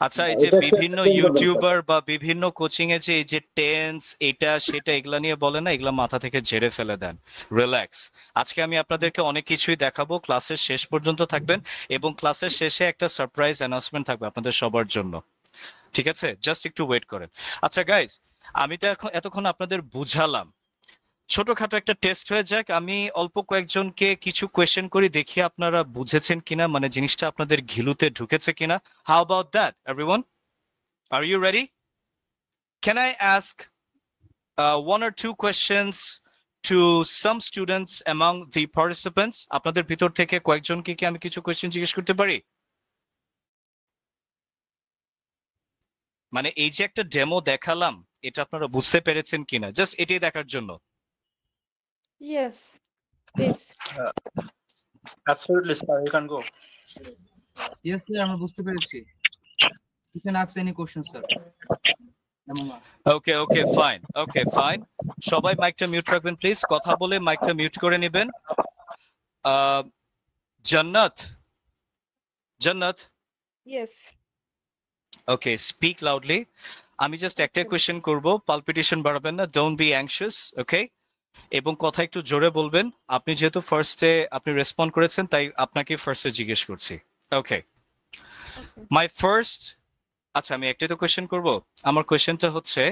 আচ্ছা, এই যে এটা একটু বিভিন্ন explain করবেন, sir. ইউটিউবার বা বিভিন্ন কোচিং এ যে এই যে টেন্স এটা সেটা এগুলা নিয়ে বলে না, এগুলা মাথা থেকে ঝেড়ে ফেলে দেন। রিল্যাক্স। আজকে আমি আপনাদেরকে অনেক কিছুই দেখাবো, ক্লাসের শেষ পর্যন্ত থাকবেন এবং ক্লাসের শেষে একটা সারপ্রাইজ অ্যানাউন্সমেন্ট থাকবে আপনাদের সবার জন্য। ঠিক আছে, জাস্ট একটু ওয়েট করেন। আচ্ছা গাইজ, আমি তো এখন এতক্ষণ আপনাদের বুঝালাম, ছোটখাটো একটা টেস্ট হয়ে যাক। আমি অল্প কয়েকজনকে কিছু কোয়েশ্চেন করি, দেখি আপনারা বুঝেছেন কিনা, মানে জিনিসটা আপনাদের ঘিলুতে ঢুকেছে কিনা। How about that everyone? Are you ready? Can I ask one or two questions to some students among the participants? আপনাদের ভিতর থেকে কয়েকজনকে কি আমি কিছু কোয়েশ্চেন জিজ্ঞেস করতে পারি? মানে এই যে একটা ডেমো দেখালাম, এটা আপনারা বুঝতে পেরেছেন কিনা, জাস্ট এটাই দেখার জন্য। Yes, please. Absolutely, sir. You can go. Yes, sir, আমরা বুঝতে পেরেছি. You can ask any question, sir. Among us. Okay okay fine, okay fine. সবাই মাইকটা মিউট রাখবেন প্লিজ, কথা বলে মাইকটা মিউট করে নেবেন। জান্নাত, জান্নাত, Yes. ওকে স্পিক লাউডলি। আমি জাস্ট একটা কোয়েশ্চেন করব, পালপিটেশন বাড়াবেন না, ডোন্ট বি অ্যাংশিয়াস, ওকে? এবং কথা একটু জোরে বলবেন। আপনি যেহেতু ফার্স্টে আপনি রেসপন্ড করেছেন, তাই আপনাকে ফার্স্টে জিজ্ঞেস করছি। ওকে, Okay. মাই ফার্স্ট, আচ্ছা আমি একটাই তো কোয়েশ্চেন করব। আমার কোয়েশ্চেনটা হচ্ছে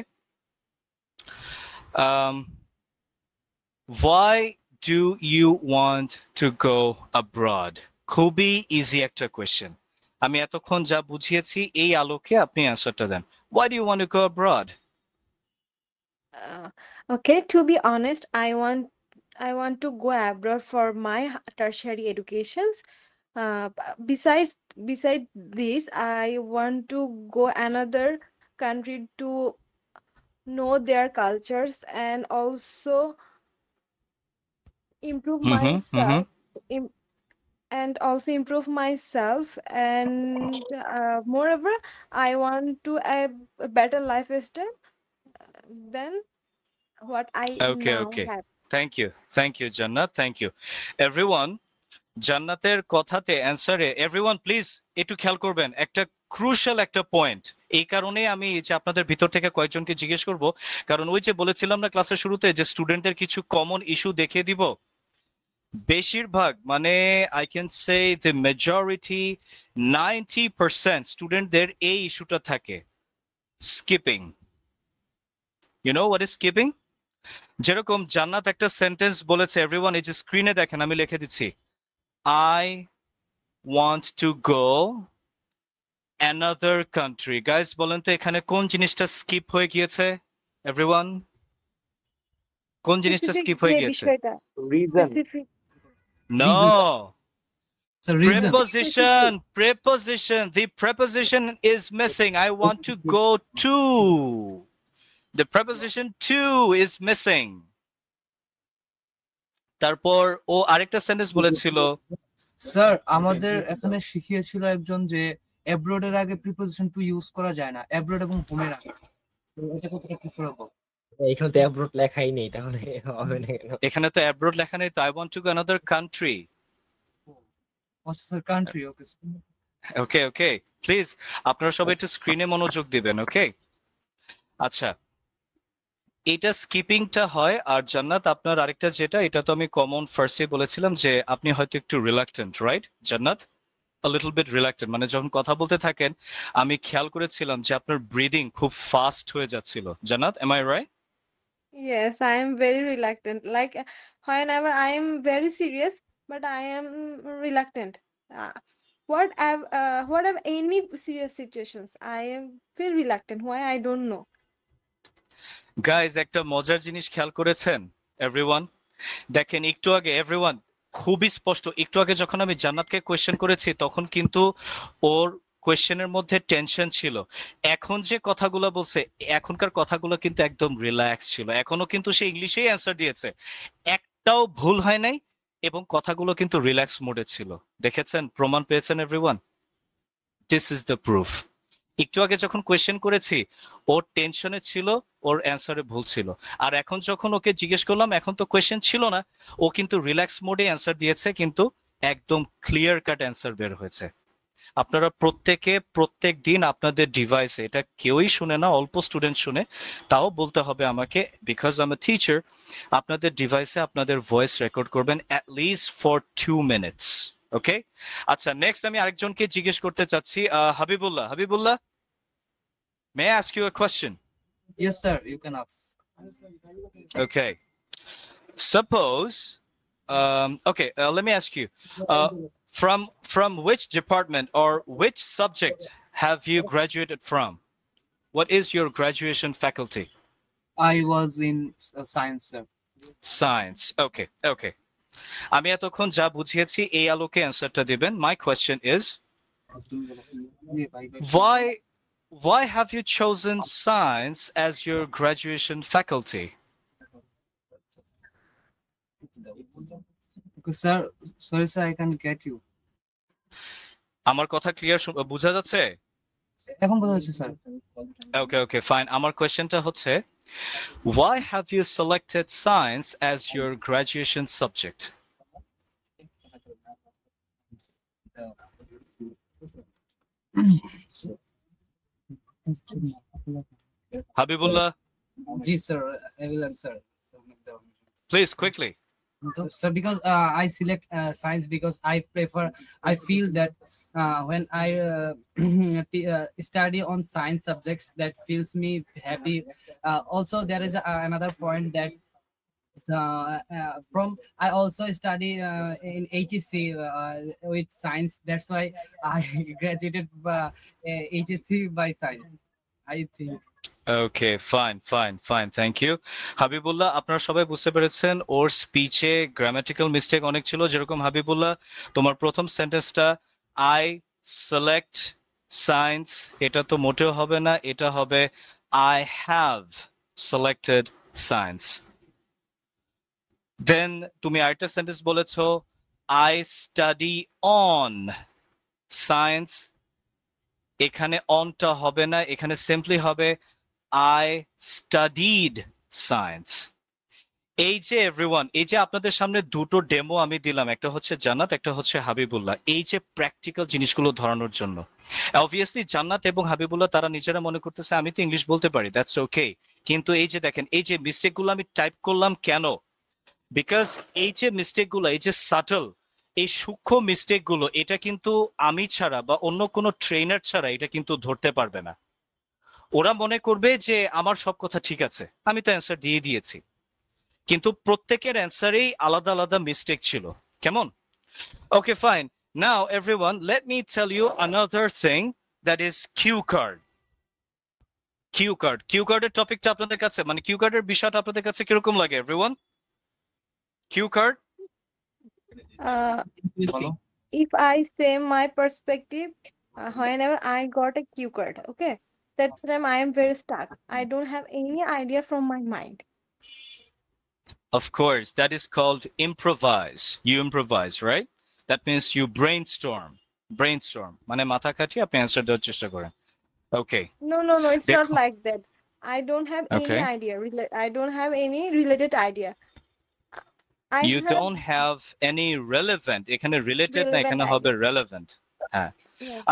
why do you want to go abroad? খুবই ইজি একটা কোয়েশ্চেন। আমি এতক্ষণ যা বুঝিয়েছি এই আলোকে আপনি অ্যান্সারটা দেন। Why do you want to go abroad? Okay, to be honest, I want to go abroad for my tertiary educations. Besides this, I want to go another country to know their cultures and also improve myself. And also improve myself, and moreover, I want to have a better lifestyle than what I Okay, now okay. have. Thank you, Jannat, thank you. Everyone, জান্নাতের কথাতে অ্যান্সারে everyone please একটু খেয়াল করবেন, একটা crucial একটা point. এই কারণে আমি যে আপনাদের ভিতর থেকে কয়েকজনকে জিজ্ঞেস করব, কারণ ওই যে বলেছিলাম না ক্লাসের শুরুতে যে স্টুডেন্টদের কিছু কমন ইস্যু দেখিয়ে দিব। বেশিরভাগ মানে I can say the majority 90% স্টুডেন্টদের এই ইস্যুটা থাকে, skipping. You know what is skipping? যেরকম জান্নাত একটা সেন্টেন্স বলেছে, এভরিওয়ান এই যে স্ক্রিনে দেখেন আমি লিখে দিচ্ছি, I want to go another country. Guys, বলেন তো এখানে কোন জিনিসটা স্কিপ হয়ে গিয়েছে? এভরিওয়ান, কোন জিনিসটা Specific স্কিপ হয়ে যে গিয়েছে? বিষয়টা, Reason. specific No. So reason. Preposition. The preposition is missing. I want to go to. The preposition to is missing. তারপর ও আরেকটা সেন্টেন্স বলেছিল, স্যার আমাদের এখানে শিখিয়েছিল একজন যে অ্যাব্রোড এর আগে প্রিপোজিশন টু ইউজ করা যায় না, অ্যাব্রোড এবং হোমের আগে। তো এটা কতটা প্রিফারেবল? এখানে তো অ্যাব্রোড লেখাই নেই, তাহলে হবে না কেন? এখানে তো অ্যাব্রোড লেখা নেই, তো I want to go another country. আচ্ছা sir, country. Okay okay okay, please আপনারা সবাই একটু স্ক্রিনে মনোযোগ দিবেন, ওকে? আচ্ছা, এটা স্কিপিংটা হয়। আর জান্নাত আপনার আরেকটা যেটা, এটা তো আমি কমন ফার্স্টে বলেছিলাম যে আপনি হয়তো একটু রিলাক্টেন্ট, রাইট জান্নাত? a little bit reluctant, মানে যখন কথা বলতে থাকেন আমি খেয়াল করেছিলাম যে আপনার ব্রিদিং খুব ফাস্ট হয়ে যাচ্ছিল। জান্নাত, am I right? Yes, I am very reluctant. Like whenever I am very serious, but I am reluctant. What have any serious situations, I am feel reluctant. Why I don't know. Guys, একটা মজার জিনিস খেয়াল করেছেন everyone? দেখেন একটু আগে everyone খুবই স্পষ্ট, একটু আগে যখন আমি জান্নাতকে কোয়েশ্চেন করেছি তখন কিন্তু ওর কোয়েশ্চেনের মধ্যে টেনশন ছিল। এখন যে কথাগুলো বলছে, এখনকার কথাগুলো কিন্তু একদম রিল্যাক্স ছিল, এখনো কিন্তু সে ইংলিশেই অ্যান্সার দিয়েছে। একটাও ভুল হয় নাই এবং কথাগুলো কিন্তু রিল্যাক্স মোডে ছিল। দেখেছেন, প্রমাণ পেয়েছেন everyone? This is the proof. একটু আগে যখন কোয়েশ্চেন করেছি ওর টেনশনে ছিল, ওর অ্যান্সারে ভুল ছিল। আর এখন যখন ওকে জিজ্ঞেস করলাম, এখন তো কোয়েশ্চেন ছিল না, ও কিন্তু রিল্যাক্স মোডে অ্যান্সার দিয়েছে, কিন্তু একদম ক্লিয়ার কাট অ্যান্সার বের হয়েছে। আপনারা প্রত্যেকে প্রত্যেক দিন আপনাদের ডিভাইসে, এটা কেউই শুনে না, অল্প স্টুডেন্ট শুনে, তাও বলতে হবে আমাকে, because I M a teacher, আপনাদের ডিভাইসে আপনাদের ভয়েস রেকর্ড করবেন অ্যাট লিস্ট ফর 2 মিনিটস। ওকে, আচ্ছা, নেক্সট আমি আরেকজনকে জিজ্ঞেস করতে চাচ্ছি, Habibullah. Habibullah, may I ask you a question? Yes, sir. You can ask. Okay, suppose okay, let me ask you, from which department or which subject have you graduated from? What is your graduation faculty? I was in science, sir. Science. Okay, okay. আমি এতক্ষণ যা বুঝিয়েছি এই আলোকে অ্যান্সারটা দিবেন। My question is, why have you chosen science as your graduation faculty? Okay, sir. Sorry, sir. I can't get you. আমার কথা ক্লিয়ার বোঝা যাচ্ছে? এখন বোঝা যাচ্ছে, স্যার। Okay, okay, fine. আমার কোয়েশ্চেনটা হচ্ছে, why have you selected science as your graduation subject? Habibullah, Ji, sir. I will answer. please, quickly. So because I select science because I feel that when I study on science subjects, that feels me happy. Also, there is another point that from I also study in HEC with science. That's why I graduated HEC by science, I think. Okay, fine, fine, fine. Thank you. Habibullah, আপনারা সবাই বুঝতে পেরেছেন ওর স্পিচে grammatical mistake অনেক ছিল। যেরকম হাবিবুল্লাহ, তোমার প্রথম সেন্টেন্সটা আই সিলেক্ট সায়েন্স, এটা তো মোটেও হবে না, এটা হবে আই হ্যাভ সিলেক্টেড সায়েন্স। দেন তুমি আরেকটা সেন্টেন্স বলেছো আই স্টাডি অন সায়েন্স, এখানে অনটা হবে না, এখানে সিম্পলি হবে I studied science. এই যে এভরিওয়ান, এই যে আপনাদের সামনে দুটো ডেমো আমি দিলাম, একটা হচ্ছে জান্নাত, একটা হচ্ছে হাবিবুল্লাহ, এই যে প্র্যাকটিক্যাল জিনিসগুলো ধরানোর জন্য। অবভিয়াসলি জান্নাত এবং হাবিবুল্লাহ তারা নিজেরা মনে করতেছে আমি তো ইংলিশ বলতে পারি, দ্যাটস ওকে, কিন্তু এই যে দেখেন এই যে মিস্টেকগুলো আমি টাইপ করলাম কেন, বিকজ এই যে মিস্টেকগুলো, এই যে সাটল, এই সূক্ষ্ম মিস্টেকগুলো, এটা কিন্তু আমি ছাড়া বা অন্য কোনো ট্রেনার ছাড়া এটা কিন্তু ধরতে পারবে না। ওরা মনে করবে যে আমার সব কথা ঠিক আছে, আমি তো অ্যান্সার দিয়ে দিয়েছি, কিন্তু প্রত্যেকের অ্যান্সারেই আলাদা আলাদা মিস্টেক ছিল। কেমন? Okay, fine. Now everyone, let me tell you another thing, that is Q card. Q কার্ডের টপিকটা আপনাদের কাছে, মানে কিউ কার্ডের বিষয়টা আপনাদের কাছে কিরকম লাগে everyone? Cue card, If I say my perspective, whenever I got a cue card, okay, that time I am very stuck. I don't have any idea from my mind. of course, that is called improvise. You improvise, right? That means you brainstorm. মানে মাথা খাটিয়ে আপনি answer দেওয়ার চেষ্টা করেন। Okay. No, it's not like that. I don't have Okay. any idea. I don't have any related idea. You don't have any relevant, এখানে related না, এখানে হবে relevant. হ্যাঁ,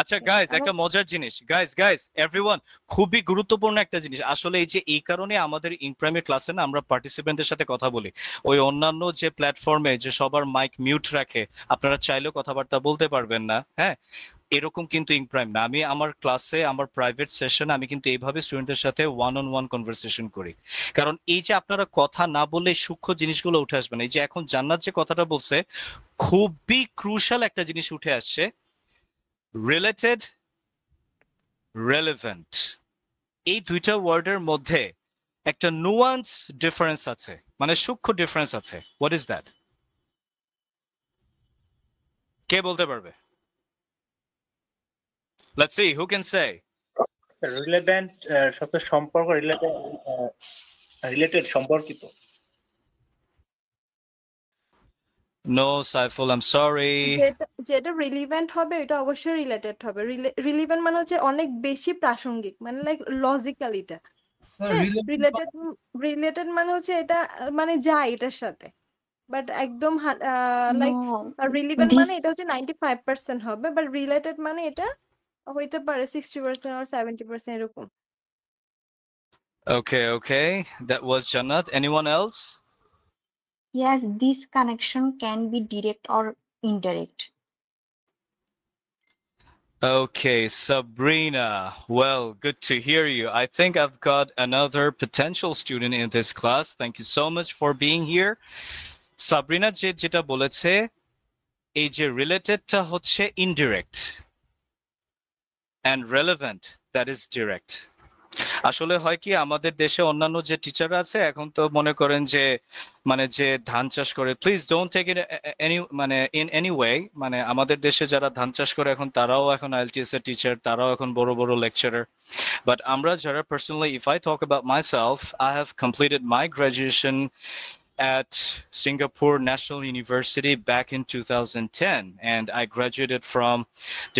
আচ্ছা গাইজ, একটা মজার জিনিস, গাইজ এভরিওয়ান, খুবই গুরুত্বপূর্ণ একটা জিনিস আসলে, এই যে এই কারণে আমাদের ইনপ্রাইমের ক্লাসে না আমরা পার্টিসিপেন্টদের সাথে কথা বলি, ওই অন্যান্য যে প্ল্যাটফর্মে যে সবার মাইক মিউট রাখে, আপনারা চাইলেও কথাবার্তা বলতে পারবেন না, হ্যাঁ, এরকম কিন্তু ইনপ্রাইম না। আমি আমার ক্লাসে, আমার প্রাইভেট সেশনে আমি কিন্তু এইভাবে স্টুডেন্টদের সাথে ওয়ান অন ওয়ান কনভারসেশন করি, কারণ এই যে আপনারা কথা না বললে সূক্ষ্ম জিনিসগুলো উঠে আসবে না। এই যে এখন জান্নাত যে কথাটা বলছে, খুবই ক্রুশাল একটা জিনিস উঠে আসছে, রিলেটেড, রেলেভেন্ট, এই দুইটা ওয়ার্ডের মধ্যে একটা নুয়ান্স ডিফারেন্স আছে, মানে সূক্ষ্ম ডিফারেন্স আছে। What is that? কে বলতে পারবে? Let's see who can say. Relevant সাথে সম্পর্ক, রিলেটেড সম্পর্কিত। No, Saiful, I'm sorry. যেটা যেটা রিলিভেন্ট হবে এটা অবশ্যই রিলেটেড হবে। রিলিভেন্ট মানে হচ্ছে অনেক বেশি প্রাসঙ্গিক, মানে লাইক লজিক্যাল এটা। স্যার হ্যাঁ, রিলেটেড রিলেটেড মানে হচ্ছে এটা মানে যায় এটার সাথে, বাট একদম লাইক No, রিলিভেন্ট this মানে এটা হচ্ছে 95% হবে, বাট রিলেটেড মানে এটা হইতে পারে 60% or 70% এরকম। Okay. That was Jannat. Anyone else? yes, this connection can be direct or indirect. Okay, Sabrina. Well, good to hear you. I think I've got another potential student in this class. Thank you so much for being here. Sabrina যেটা বলেছে, এই যে রিলেটেডটা হচ্ছে indirect and relevant, that is direct. আসলে হয় কি, আমাদের দেশে অন্যান্য যে টিচাররা আছে এখন তো মনে করেন যে মানে যে ধান চাষ করে, please don't take it any মানে ইন এনি ওয়ে, মানে আমাদের দেশে যারা ধান চাষ করে এখন তারাও এখন আইএলটিএস এর টিচার, তারাও এখন বড় বড় লেকচারার। বাট আমরা যারা personally, if I talk about myself, I have completed my graduation at Singapore National University back in 2010, and I graduated from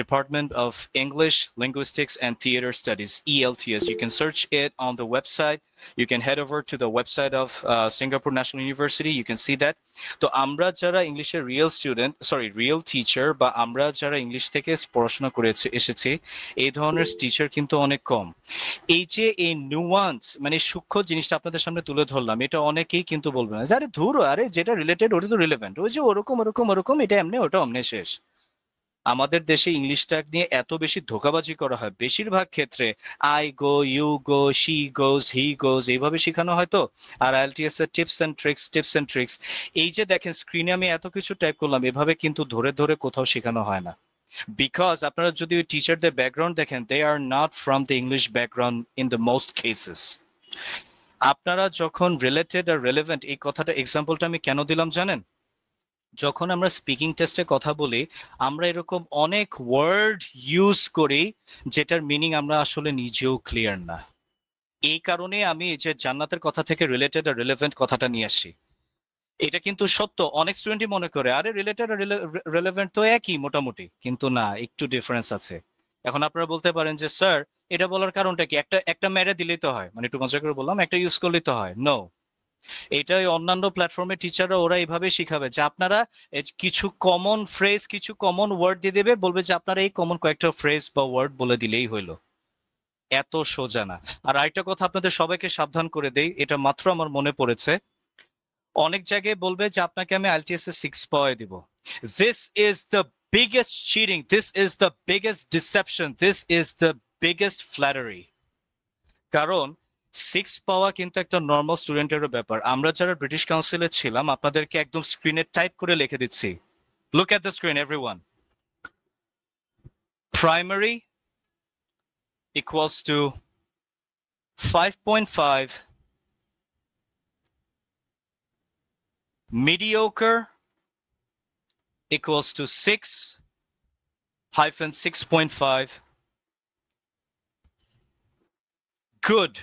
Department of English, Linguistics, and Theater Studies, ELTS. You can search it on the website. You can head over to the website of Singapore National University. You can see that. তো আমরা যারা ইংলিশের real teacher বা আমরা যারা English থেকে পড়াশোনা করে এসেছি, এই ধরনের টিচার কিন্তু অনেক কম। এই যে এই নিউয়ান্স মানে সূক্ষ্ম জিনিসটা আপনাদের সামনে তুলে ধরলাম, এটা অনেকেই কিন্তু বলবে না যে আরে ধুর, আরে যেটা রিলেটেড ওটা তো রিলেভেন্ট, ওই যে ওরকম এটা এমনি ওটা অমনে শেষ। আমাদের দেশে ইংলিশটা নিয়ে এত বেশি ধোকাবাজি করা হয়, বেশিরভাগ ক্ষেত্রে I go, you go, she goes, he goes, এইভাবে শেখানো হয়। তো আর আইএলটিএস এর টিপস এন্ড ট্রিক্স, এই যে দেখেন স্ক্রিনে আমি এত কিছু টাইপ করলাম, এভাবে কিন্তু ধরে ধরে কোথাও শেখানো হয় না। বিকজ আপনারা যদি ওই টিচারদের ব্যাকগ্রাউন্ড দেখেন, they are not from the English background in the most cases. আপনারা যখন রিলেটেড আর রেলেভেন্ট, এই কথাটা এক্সাম্পলটা আমি কেন দিলাম জানেন? যখন আমরা স্পিকিং টেস্টে কথা বলি, আমরা এরকম অনেক ওয়ার্ড ইউজ করি যেটার মিনিং আমরা আসলে নিজেও ক্লিয়ার না। এই কারণে আমি এই যে জান্নাতের কথা থেকে রিলেটেড আর রিলেভেন্ট কথাটা নিয়ে আসি। এটা কিন্তু সত্য, অনেক স্টুডেন্টই মনে করে আরে রিলেটেড আর রিলেভেন্ট তো একই মোটামুটি, কিন্তু না, একটু ডিফারেন্স আছে। এখন আপনারা বলতে পারেন যে স্যার এটা বলার কারণটা কি, একটা মেরে দিলেই তো হয়, মানে একটু মজা করে বললাম, একটা ইউজ করলেই তো হয়। নো, এটাই অন্যান্য প্ল্যাটফর্মের টিচাররা ওরা এইভাবে শিখাবে যে আপনারা কিছু কমন ফ্রেজ, কিছু কমন ওয়ার্ড দিয়ে দেবে, বলবে যে আপনারা এই কমন কয়েকটা ফ্রেজ বা ওয়ার্ড বলে দিলেই হইলো। এত সোজা না। আর আরেকটা কথা আপনাদের সবাইকে সাবধান করে দেই, এটা মাত্র আমার মনে পড়েছে, অনেক জায়গায় বলবে যে আপনাকে আমি আইএলটিএস এ 6 পাওয়াই দিব। This is the biggest cheating, this is the biggest deception, this is the biggest flattery. কারণ 6 পাওয়া কিন্তু একটা নর্মাল স্টুডেন্টেরও ব্যাপার। আমরা যারা ব্রিটিশ কাউন্সিলে ছিলাম, আপনাদেরকে একদম স্ক্রিনে টাইপ করে লিখে দিচ্ছি। Look at the screen everyone. Primary equals to 5.5, mediocre equals to 6-6.5, good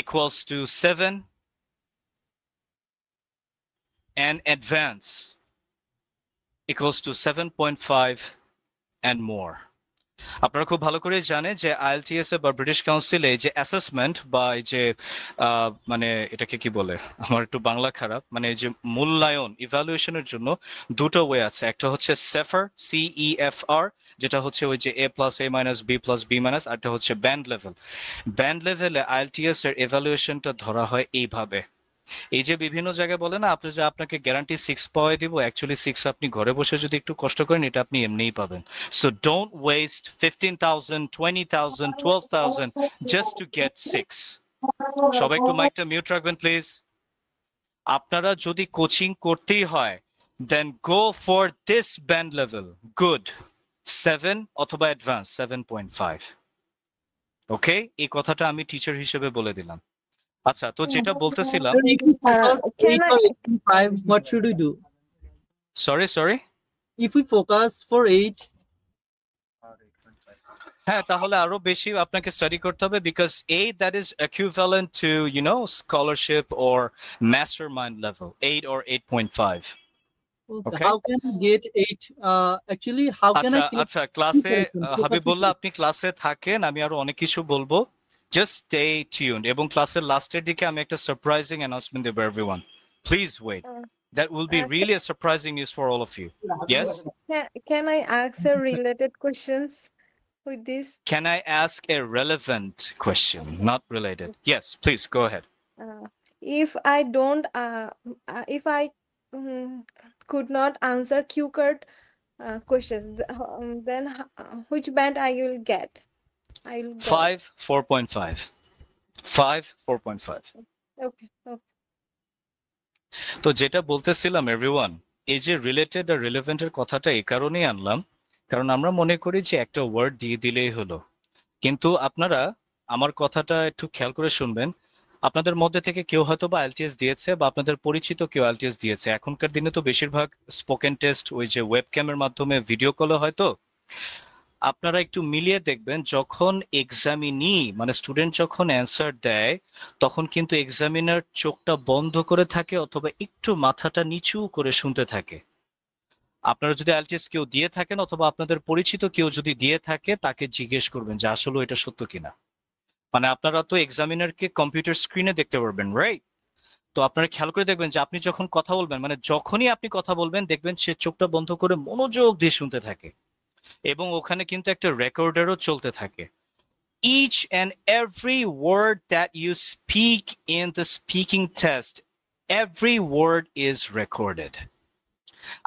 equals to 7, and advance equals to 7.5 and more. আপনারা খুব ভালো করে জানেন যে আইএলটিএস বা ব্রিটিশ কাউন্সিলে যে অ্যাসেসমেন্ট বা এই যে মানে এটাকে কি বলে, আমার একটু বাংলা খারাপ, মানে এই যে মূল্যায়ন ইভ্যালুয়েশনের জন্য দুটো ওয়ে আছে। একটা হচ্ছে সেফার, CEFR, যেটা হচ্ছে ওই যে A+, A-, B+, B-, আর একটা হচ্ছে ব্যান্ড লেভেল। ব্যান্ড লেভেলে আইএলটিএস এর ইভ্যালুয়েশনটা ধরা হয় এইভাবে। এই যে বিভিন্ন জায়গায় বলে না আপনি যে আপনাকে গ্যারান্টি 6 পাওয়াই দিব, অ্যাকচুয়ালি 6 আপনি ঘরে বসে যদি একটু কষ্ট করেন এটা আপনি এমনিই পাবেন। So don't waste 15,000, 20,000, 12,000 just to get 6। সবাই একটু মাইকটা মিউট রাখবেন প্লিজ। আপনারা যদি কোচিং করতেই হয়, then go for this band level, good 7 অথবা অ্যাডভান্স 7.5। ওকে, এই কথাটা আমি টিচার হিসেবে বলে দিলাম। আচ্ছা, তো যেটা বলতেছিলাম, Sir, if we focus can 8 or 8.5, what should we do? Sorry If we focus for 8, হ্যাঁ, তাহলে আরো বেশি আপনাকে স্টাডি করতে হবে, because that is equivalent to scholarship or mastermind level 8 or 8.5. Okay, Okay. how can I get 8? Actually, how can আচ্ছা I click আচ্ছা, ক্লাসে preparation? হাবিবুল্লাহ আপনি ক্লাসে থাকেন, আমি আরো অনেক কিছু বলবো। জাস্ট স্টে টিউনড, এবং ক্লাসের লাস্টের দিকে আমি একটা সারপ্রাইজিং অ্যানাউন্সমেন্ট দেব everyone. Please wait, Uh, that will be really a surprising news for all of you. Yes, can I ask a related questions with this? can I ask a relevant question, not related? Yes, please go ahead. Uh, if I don't, if I could not answer Q card questions, then which band I will get? I will get. 5 4.5. 5 4.5. Okay. Okay. তো যেটা বলতেছিলাম everyone, এই যে related আর রিলেভেন্টের কথাটা এই কারণেই আনলাম, কারণ আমরা মনে করি যে একটা ওয়ার্ড দিয়ে দিলেই হলো। কিন্তু আপনারা আমার কথাটা একটু খেয়াল করে শুনবেন। আপনাদের মধ্যে থেকে কেউ হয়তো বা আইএলটিএস দিয়েছে, বা আপনাদের পরিচিত কেউ আইএলটিএস দিয়েছে। এখনকার দিনে তো বেশিরভাগ স্পোকেন টেস্ট ওই যে ওয়েবক্যামের মাধ্যমে ভিডিও কলে হয়তো। আপনারা একটু মিলিয়ে দেখবেন, যখন এক্সামিনি মানে স্টুডেন্ট যখন অ্যান্সার দেয়, তখন কিন্তু এক্সামিনার চোখটা বন্ধ করে থাকে অথবা একটু মাথাটা নিচু করে শুনতে থাকে। আপনারা যদি আইএলটিএস কেউ দিয়ে থাকেন অথবা আপনাদের পরিচিত কেউ যদি দিয়ে থাকে, তাকে জিজ্ঞেস করবেন যে আসলে এটা সত্য কিনা। মানে আপনারা তো এক্সামিনারকে কম্পিউটার স্ক্রিনে দেখতে পারবেন, রাইট? তো আপনারা খেয়াল করে দেখবেন যে আপনি যখন কথা বলবেন, মানে যখনই আপনি কথা বলবেন, দেখবেন সে চোখটা বন্ধ করে মনোযোগ দিয়ে শুনতে থাকে, এবং ওখানে কিন্তু একটা রেকর্ডারও চলতে থাকে। Each and every word that you speak in the speaking test, every word is recorded.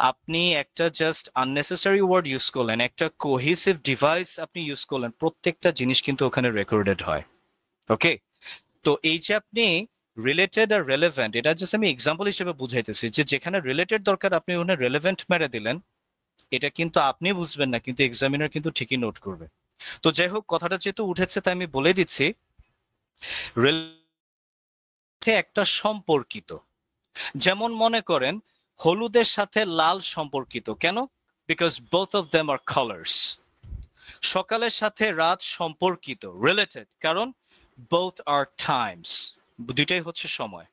আপনি একটা জাস্ট আননেসেসারি ওয়ার্ড ইউজ করলেন, একটা কোহেসিভ ডিভাইস আপনি ইউজ করলেন, প্রত্যেকটা জিনিস কিন্তু ওখানে রেকর্ডেড হয়। ওকে, তো এই যে আপনি রিলেটেড আর রেলেভেন্ট, এটা জাস্ট আমি এক্সাম্পল হিসেবে বুঝাইতেছি যে যেখানে রিলেটেড দরকার আপনি ওখানে রেলেভেন্ট মেরে দিলেন, এটা কিন্তু আপনি বুঝবেন না, কিন্তু এক্সামিনার কিন্তু ঠিকই নোট করবে। তো যাই হোক, কথাটা যেহেতু উঠেছে তাই আমি বলে দিচ্ছি, একটা সম্পর্কিত, যেমন মনে করেন হলুদের সাথে লাল সম্পর্কিত। কেন? Because both of them are colours. সকালের সাথে রাত সম্পর্কিত, রিলেটেড, কারণ বোথ আর টাইমস, দুইটাই হচ্ছে সময়।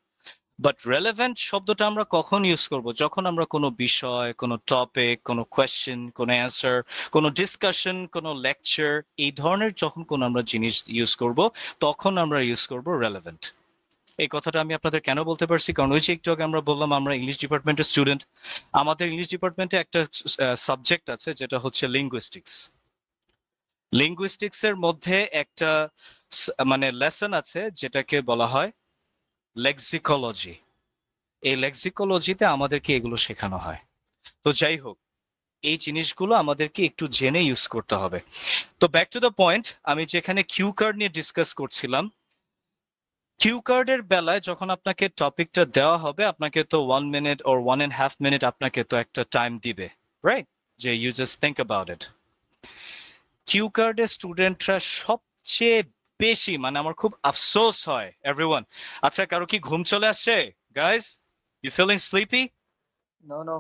বাট রেলেভেন্ট শব্দটা আমরা কখন ইউজ করব? যখন আমরা কোনো বিষয়, কোনো টপিক, কোনো কোয়েশ্চেন, কোনো অ্যান্সার, কোনো ডিসকাশন, কোনো লেকচার, এই ধরনের যখন কোনো আমরা জিনিস ইউজ করব, তখন আমরা ইউজ করব রেলেভেন্ট। এই কথাটা আমি আপনাদের কেন বলতে পারছি? কারণ ওই যে একটু আগে আমরা বললাম আমরা ইংলিশ ডিপার্টমেন্টের স্টুডেন্ট। আমাদের ইংলিশ ডিপার্টমেন্টে একটা সাবজেক্ট আছে যেটা হচ্ছে লিঙ্গুইস্টিক্স। লিঙ্গুইস্টিক্স এর মধ্যে একটা মানে লেসন আছে যেটাকে বলা হয় লেক্সিকোলজি। এই লেক্সিকোলজিতে আমাদেরকে এগুলো শেখানো হয়। তো যাই হোক, এই জিনিসগুলো আমাদেরকে একটু জেনে ইউজ করতে হবে। তো ব্যাক টু দ্য পয়েন্ট, আমি যেখানে কিউ কার্ড নিয়ে ডিসকাস করছিলাম, কিউ কার্ডের বেলায় যখন আপনাকে টপিকটা দেওয়া হবে, আপনাকে তো 1 মিনিট or 1.5 মিনিট আপনাকে তো একটা টাইম দিবে, রাইট? যে you just think about it. Q কার্ডের স্টুডেন্টরা সবচেয়ে বেশি, মানে আমার খুব আফসোস হয় এভরিওয়ান। আচ্ছা, কারো কি ঘুম চলে আসছে? Guys, you feeling sleepy? No, no.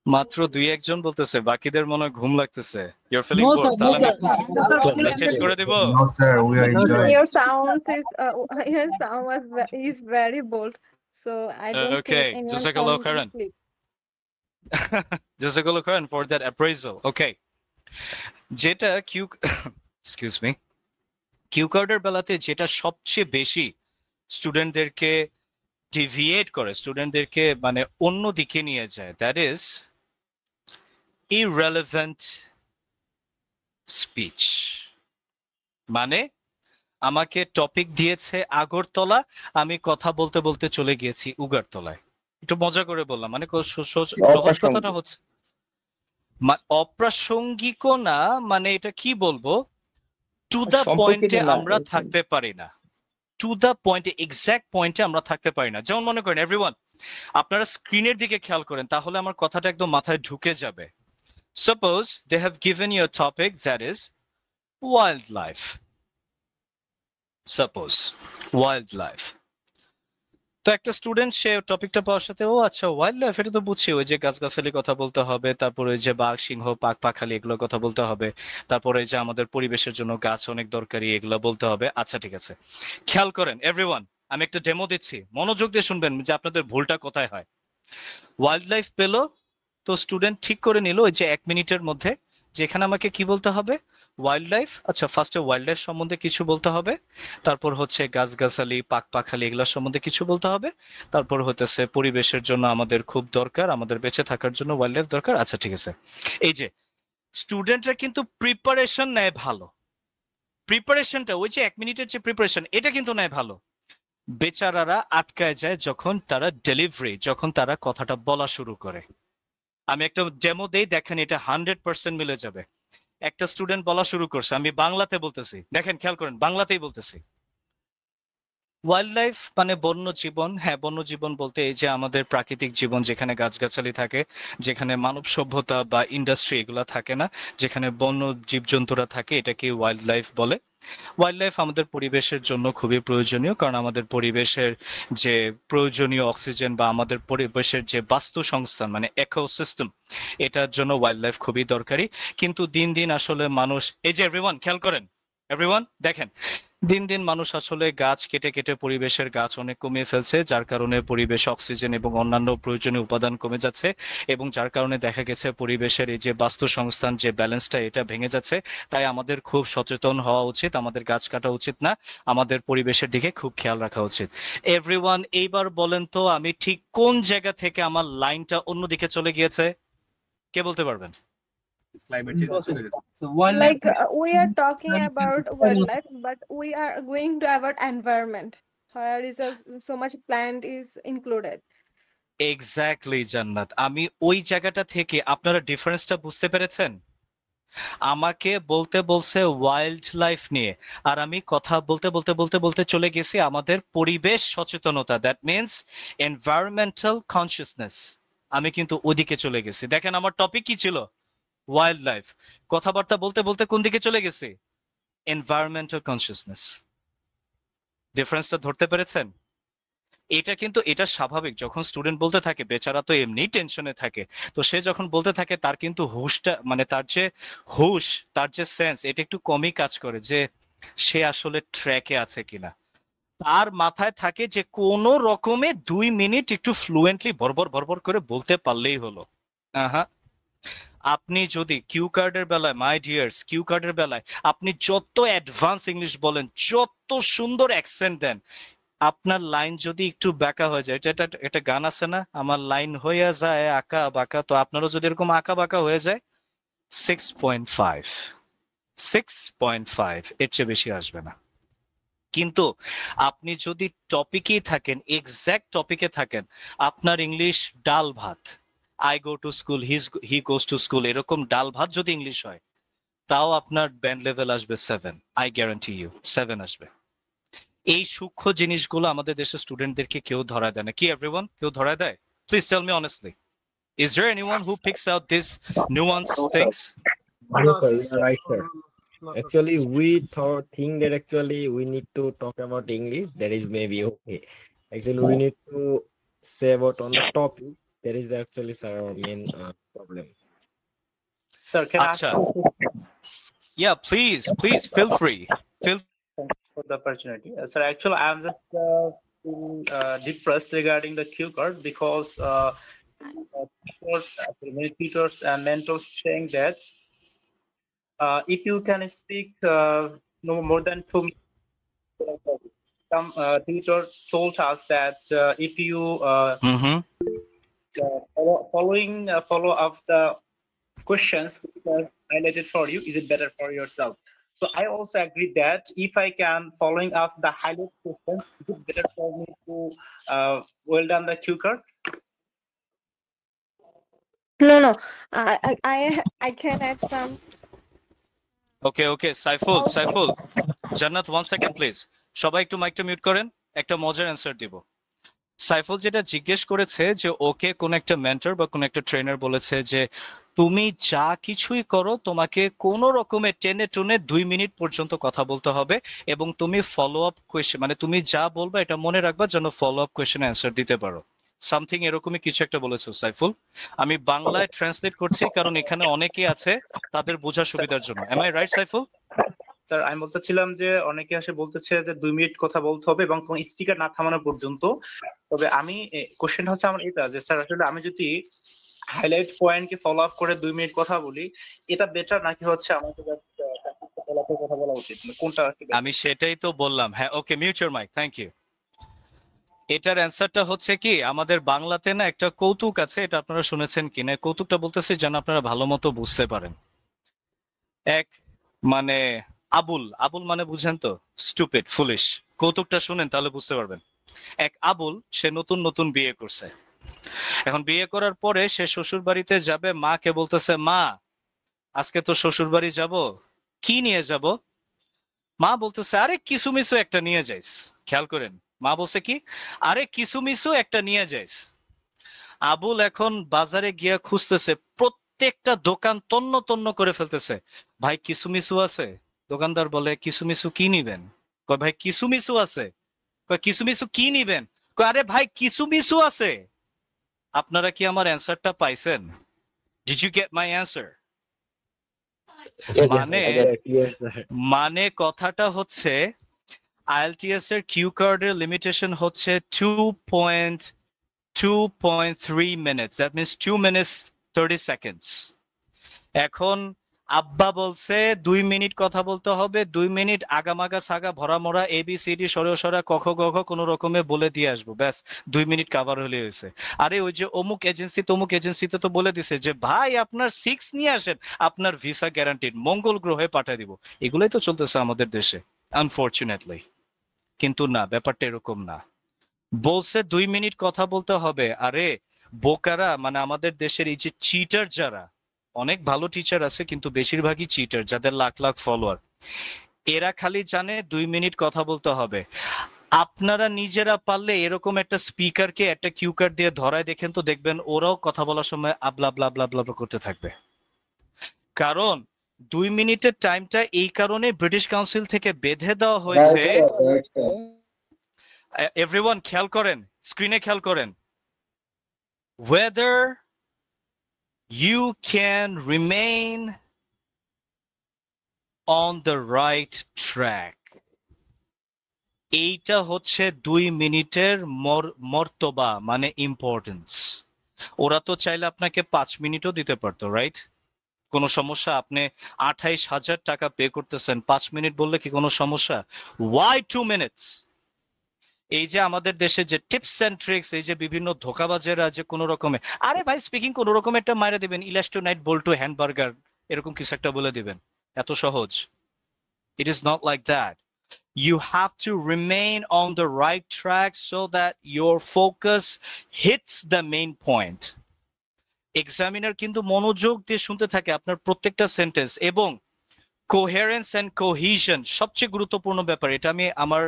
মাত্র 2-1 জন বলতেছে, বাকিদের মনে হয় ঘুম লাগতেছে। You feeling No, bore? sir. No, তাহলে sir. আমি শেষ করে দিব। No, sir, we are enjoying. Your sounds is your sound is very bold, so I don't Okay, think anyone Jazakallah can khairan. sleep. Jazakallah khairan for that appraisal. Okay, যেটা Q excuse me, Q কার্ডের বেলাতে যেটা সবচেয়ে বেশি স্টুডেন্টদেরকে deviate করে, স্টুডেন্টদেরকে মানে অন্য দিকে নিয়ে যায়, দ্যাট ইজ ইররেলেভেন্ট স্পিচ। মানে আমাকে টপিক দিয়েছে আগরতলা, আমি কথা বলতে বলতে চলে গিয়েছি উগারতলায়। একটু মজা করে বললাম, মানে সহজ কথাটা হচ্ছে অপ্রাসঙ্গিক না, মানে এটা কি বলবো, টু দা পয়েন্টে আমরা থাকতে পারি না, টু দা পয়েন্টে, এক্সাক্ট পয়েন্টে আমরা থাকতে পারি না। যেমন মনে করেন এভরিওয়ান, আপনারা স্ক্রিনের দিকে খেয়াল করেন, তাহলে আমার কথাটা একদম মাথায় ঢুকে যাবে। Suppose they have given you a topic that is wild life. Suppose wildlife. তো একটা স্টুডেন্ট সে টপিকটা পাওয়ার সাথে ও আচ্ছা ওয়াইল্ড লাইফ এটা তো বুঝছি, ওই যে গাছগাছালি কথা বলতে হবে, তারপরে ওই যে বাঘ সিংহ পাখ পাখালি এগুলোর কথা বলতে হবে, তারপরে যে আমাদের পরিবেশের জন্য গাছ অনেক দরকারি এগুলো বলতে হবে। আচ্ছা ঠিক আছে, খেয়াল করেন এভরিওয়ান, আমি একটা ডেমো দিচ্ছি, মনোযোগ দিয়ে শুনবেন যে আপনাদের ভুলটা কোথায় হয়। ওয়াইল্ড লাইফ পেলো, তো স্টুডেন্ট ঠিক করে নিল ওই যে 1 মিনিটের মধ্যে যেখানে আমাকে কি বলতে হবে, ওয়াইল্ড লাইফ। আচ্ছা ফার্স্টে ওয়াইল্ড লাইফ সম্বন্ধে কিছু বলতে হবে, তারপর হচ্ছে গাছগাছালি পাখ পাখালি এগুলোর সম্বন্ধে কিছু বলতে হবে, তারপর হতেছে পরিবেশের জন্য আমাদের খুব দরকার, আমাদের বেঁচে থাকার জন্য ওয়াইল্ড লাইফ দরকার। আচ্ছা ঠিক আছে, এই যে স্টুডেন্টরা কিন্তু প্রিপারেশন নেয় ভালো, প্রিপারেশনটা ওই যে 1 মিনিটের যে প্রিপারেশন এটা কিন্তু নেয় ভালো, বেচারারা আটকায় যায় যখন তারা ডেলিভারি, যখন তারা কথাটা বলা শুরু করে। আমি একটা ডেমো দেই, দেখেন এটা 100% মিলে যাবে। একটা স্টুডেন্ট বলা শুরু করছে, আমি বাংলাতে বলতেছি, দেখেন খেয়াল করেন বাংলাতেই বলতেছি। ওয়াইল্ড লাইফ মানে বন্য জীবন। হ্যাঁ, বন্য জীবন বলতে এই যে আমাদের প্রাকৃতিক জীবন, যেখানে গাছগাছালি থাকে, যেখানে মানব সভ্যতা বা ইন্ডাস্ট্রি এগুলা থাকে না, যেখানে বন্য জীবজন্তুরা থাকে, এটাকে ওয়াইল্ড লাইফ বলে। ওয়াইল্ড লাইফ আমাদের পরিবেশের জন্য খুবই প্রয়োজনীয়, কারণ আমাদের পরিবেশের যে প্রয়োজনীয় অক্সিজেন বা আমাদের পরিবেশের যে বাস্তু সংস্থান মানে ইকোসিস্টেম, এটার জন্য ওয়াইল্ড লাইফ খুবই দরকারি। কিন্তু দিন দিন আসলে মানুষ, এই যে এভরিওয়ান খেয়াল করেন, এভরিওয়ান দেখেন, দিন দিন মানুষ আসলে গাছ কেটে কেটে পরিবেশের গাছ অনেক কমিয়ে ফেলছে, যার কারণে পরিবেশ অক্সিজেন এবং অন্যান্য প্রয়োজনীয় উপাদান কমে যাচ্ছে, এবং যার কারণে দেখা গেছে পরিবেশের এই যে বাস্তু সংস্থান যে ব্যালেন্সটা এটা ভেঙে যাচ্ছে। তাই আমাদের খুব সচেতন হওয়া উচিত, আমাদের গাছ কাটা উচিত না, আমাদের পরিবেশের দিকে খুব খেয়াল রাখা উচিত। এভরিওয়ান এইবার বলেন তো আমি ঠিক কোন জায়গা থেকে আমার লাইনটা অন্যদিকে চলে গিয়েছে, কে বলতে পারবেন? Climate change চলে গেছে। So wildlife. Like we are talking about wildlife, but we are going to about environment, where is so much plant is included. Exactly জান্নাত, আমি ওই জায়গাটা থেকে আপনারা ডিফারেন্সটা বুঝতে পেরেছেন? আমাকে বলতে বলছে ওয়াইল্ড লাইফ নিয়ে, আর আমি কথা বলতে বলতে বলতে বলতে চলে গেছি আমাদের পরিবেশ সচেতনতা, দ্যাট মিনস এনভায়রনমেন্টাল কনসিয়াসনেস। আমি কিন্তু ওদিকে চলে গেছি। দেখেন আমার টপিক কি ছিল, ওয়াইল্ড লাইফ, কথাবার্তা বলতে বলতে কোন দিকে চলে গেছি, এনভায়রনমেন্টাল কনসিয়াসনেস। ডিফারেন্সটা ধরতে পেরেছেন? এটা কিন্তু এটা স্বাভাবিক, যখন স্টুডেন্ট বলতে থাকে বেচারা তো এমনি টেনশনে থাকে, তো সে যখন বলতে থাকে তার কিন্তু হুশটা মানে তার যে হুশ, তার যে সেন্স এটা একটু কমই কাজ করে যে সে আসলে ট্র্যাকে আছে কিনা। তার মাথায় থাকে যে কোনো রকমে 2 মিনিট একটু ফ্লুয়েন্টলি ভরভর ভরভর করে বলতে পারলেই হলো। হ্যাঁ, আপনি যদি কিউ কার্ডের বেলায়, মাই ডিয়ার্স, কিউ কার্ডের বেলায় আপনি যত অ্যাডভান্স ইংলিশ বলেন, যত সুন্দর অ্যাকসেন্ট দেন, আপনার লাইন যদি একটু বাঁকা হয়ে যায়, এটা এটা গান আছে না, আমার লাইন হয়ে যায় আঁকা বাঁকা, তো আপনারও যদি এরকম আঁকা বাঁকা হয়ে যায় 6.5 এর চেয়ে বেশি আসবে না। কিন্তু আপনি যদি টপিকেই থাকেন, এক্সাক্ট টপিকে থাকেন, আপনার ইংলিশ ডাল ভাত, I go to school, he goes to school, এরকম ডাল ভাত যদি ইংলিশ হয়, তাও আপনার ব্যান্ড লেভেল আসবে 7, আই গ্যারান্টি ইউ 7 আসবে। এই সূক্ষ্ম জিনিসগুলো আমাদের দেশের স্টুডেন্টদেরকে কেউ ধরায় দেয় না। কি এভরিওয়ান, কেউ ধরায় দেয়? Please tell me honestly, is there anyone who picks out these nuanced things? No, sir, you're right, sir. Actually, we think that actually we need to talk about English. That is maybe okay. Actually, we need to say about on the topic. That is actually sir, our main problem. Sir, can I ask Acha. Yeah, please feel free. for the opportunity? Sir, actually, I'm just depressed regarding the cue card because many tutors and mentors saying that if you can speak no more than 2 minutes, some tutor told us that if you follow up the questions which are highlighted for you, is it better for yourself? So I also agree that if I can following up the highlight questions, is it better for me to well done the cue card? No. I can add some. Okay, Saiful, জান্নাত 1 second please, সবাই একটু মাইকটা mute করেন, একটা মজার answer দিব। সাইফুল যেটা জিজ্ঞেস করেছে যে ওকে কোন একটা মেন্টর বা কোন একটা ট্রেনার বলেছে যে তুমি যা কিছুই করো তোমাকে কোনো রকমে টেনে টুনে 2 মিনিট পর্যন্ত কথা বলতে হবে, এবং তুমি ফলো আপ কোয়েশ্চেন মানে তুমি যা বলবা এটা মনে রাখবা যেন ফলো আপ কোয়েশ্চেনে অ্যান্সার দিতে পারো। সামথিং এরকমই কিছু একটা বলেছো সাইফুল। আমি বাংলায় ট্রান্সলেট করছি কারণ এখানে অনেকে আছে, তাদের বোঝার সুবিধার জন্য। Am I right Saiful? Sir আমি বলতেছিলাম যে অনেকে আসে বলতেছে যে 2 মিনিট কথা বলতে হবে এবং তোমার স্পিকার না থামানো পর্যন্ত। তবে আমি কোশ্চেন হচ্ছে আমার এটা যে স্যার আসলে আমি যদি হাইলাইট পয়েন্টকে ফলো আপ করে 2 মিনিট কথা বলি, এটা বেটার নাকি হচ্ছে আমাকে কথা বলা উচিত, কোনটা? আমি সেটাই তো বললাম। হ্যাঁ, okay, mute your mic, thank you. এটার অ্যান্সারটা হচ্ছে কি, আমাদের বাংলাতে না একটা কৌতুক আছে, এটা আপনারা শুনেছেন কিনা, কৌতুকটা বলতেছি যেন আপনারা ভালো মতো বুঝতে পারেন। এক মানে আবুল, আবুল মানে বুঝেন তো, স্টুপিড, ফুলিশ। কৌতুকটা শুনেন তাহলে বুঝতে পারবেন। এক আবুল, সে নতুন নতুন বিয়ে করছে। এখন বিয়ে করার পরে সে শ্বশুর বাড়িতে যাবে, মাকে বলতেছে, মা আজকে তো শ্বশুর বাড়ি যাব, কি নিয়ে যাব? মা বলতেছে, আরে কিসুমিসু একটা নিয়ে যাইস। খেয়াল করেন, মা বলছে কি, আরে কিসুমিসু একটা নিয়ে যাইস। আবুল এখন বাজারে গিয়া খুঁজতেছে, প্রত্যেকটা দোকান তন্ন তন্ন করে ফেলতেছে, ভাই কিসুমিসু আছে? দোকানদার বলে, কিসুমিসু কি নিবেন? কয়, ভাই কিসুমিসু আছে। কয়, কিসুমিসু কি নিবেন? কয়, আরে ভাই কিসুমিসু আছে। আপনারা কি আমার অ্যান্সারটা পাইছেন? Did you get my answer? মানে কথাটা হচ্ছে আইএলটিএস এর কিউ কার্ডের লিমিটেশন হচ্ছে 2.3 minutes, that means 2 minutes 30 seconds. এখন আব্বা বলছে 2 মিনিট কথা বলতে হবে, 2 মিনিট আগামাগা সাগা ভরা মরা ABCD সরসরা কখ গঘ কোনো রকমে বলে দিয়ে আসবো, ব্যাস 2 মিনিট কভার হলে হয়েছে। আরে ওই যে অমুক এজেন্সি তমুক এজেন্সিতে তো বলে দিছে যে ভাই আপনার 6 নিয়ে আসেন, আপনার ভিসা গ্যারান্টিড, মঙ্গল গ্রহে পাঠিয়ে দিব। এগুলাই তো চলতেছে আমাদের দেশে আনফরচুনেটলি। কিন্তু না, ব্যাপারটা এরকম না। বলছে 2 মিনিট কথা বলতে হবে। আরে বোকারা, মানে আমাদের দেশের এই যে চিটার যারা, অনেক ভালো টিচার আছে কিন্তু বেশিরভাগই চিটার, যাদের লাখ লাখ ফলোয়ার, এরা খালি জানে 2 মিনিট কথা বলতে হবে। আপনারা নিজেরা পারলে এরকম একটা স্পিকারকে একটা কিউ কার্ড দিয়ে ধরায় দেখেন তো, দেখবেন ওরাও কথা বলার সময় আবলা আবলা আবলা আবলা করতে থাকবে। কারণ 2 মিনিটের টাইমটা এই কারণে ব্রিটিশ কাউন্সিল থেকে বেঁধে দেওয়া হয়েছে। এভরিওয়ান খেয়াল করেন, স্ক্রিনে খেয়াল করেন, whether you can remain on the right track, এইটা হচ্ছে 2 মিনিটের মর্তবা, মানে ইম্পর্টেন্স। ওরা তো চাইলে আপনাকে 5 মিনিটও দিতে পারতো, রাইট? কোনো সমস্যা? আপনি 28,000 টাকা পে করতেছেন, 5 মিনিট বললে কি কোনো সমস্যা? why 2 minutes? এই যে আমাদের দেশে যে টিপস এন্ড ট্রিক্স, এই যে বিভিন্ন ধোকাবাজেরা যে কোনো রকমে, আরে ভাই স্পিকিং কোনো রকম একটা মাইরা দিবেন, ইলাস্টোনাইট বল্টু হ্যামবার্গার এরকম কিছু একটা বলে দিবেন, এত সহজ। It is not like that. You have to remain on the right track so that your focus hits the main point. Examiner কিন্তু মনোযোগ দিয়ে শুনতে থাকে আপনার প্রত্যেকটা সেন্টেন্স, এবং কোহেরেন্স এন্ড কোহিশন সবচেয়ে গুরুত্বপূর্ণ ব্যাপার। এটা আমি আমার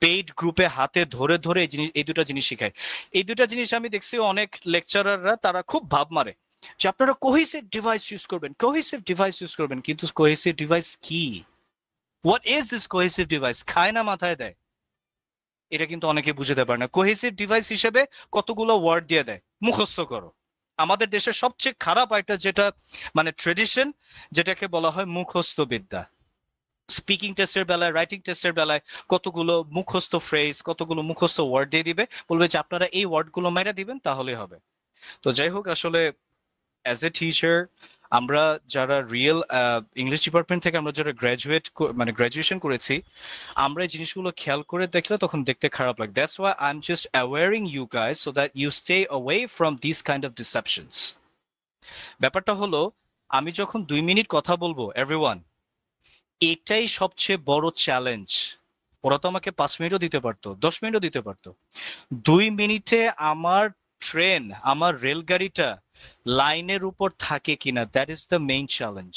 পেইড গ্রুপে হাতে ধরে ধরে এই দুটা জিনিস শিখাই। এই দুটা জিনিস আমি দেখছি অনেক লেকচারাররা তারা খুব ভাব মারে যে আপনারা কোহেসিভ ডিভাইস ইউজ করবেন, কোহেসিভ ডিভাইস ইউজ করবেন, কিন্তু কোহেসিভ ডিভাইস কি? What is this cohesive device? খায় না মাথায় দেয়, এটা কিন্তু অনেকে বুঝতে পারে না। কোহেসিভ ডিভাইস হিসেবে কতগুলো ওয়ার্ড দিয়ে দেয়, মুখস্থ করো। আমাদের দেশের সবচেয়ে খারাপ একটা যেটা মানে ট্রেডিশন, যেটাকে বলা হয় মুখস্থ বিদ্যা। স্পিকিং টেস্টের বেলায়, রাইটিং টেস্টের বেলায় কতগুলো মুখস্থ ফ্রেজ, কতগুলো মুখস্থ ওয়ার্ড দিয়ে দিবে, বলবে যে আপনারা এই ওয়ার্ডগুলো মাইরা দিবেন তাহলেই হবে। তো যাই হোক, আসলে অ্যাজ এ টিচার আমরা যারা রিয়েল ইংলিশ ডিপার্টমেন্ট থেকে আমরা যারা গ্রাজুয়েশন করেছি, আমরা এই জিনিসগুলো খেয়াল করে দেখলে তখন দেখতে খারাপ লাগে। That's why I am just awaring you guys so that you stay away from this kind of deceptions. ব্যাপারটা হলো, আমি যখন 2 মিনিট কথা বলবো এভরিওয়ান, এটাই সবচেয়ে বড় চ্যালেঞ্জ। ওরা তো আমাকে 5 মিনিটও দিতে পারতো, 10 মিনিটও দিতে পারতো। 2 মিনিটে আমার ট্রেন, আমার রেলগাড়িটা লাইনের উপর থাকে কিনা, that is the main challenge.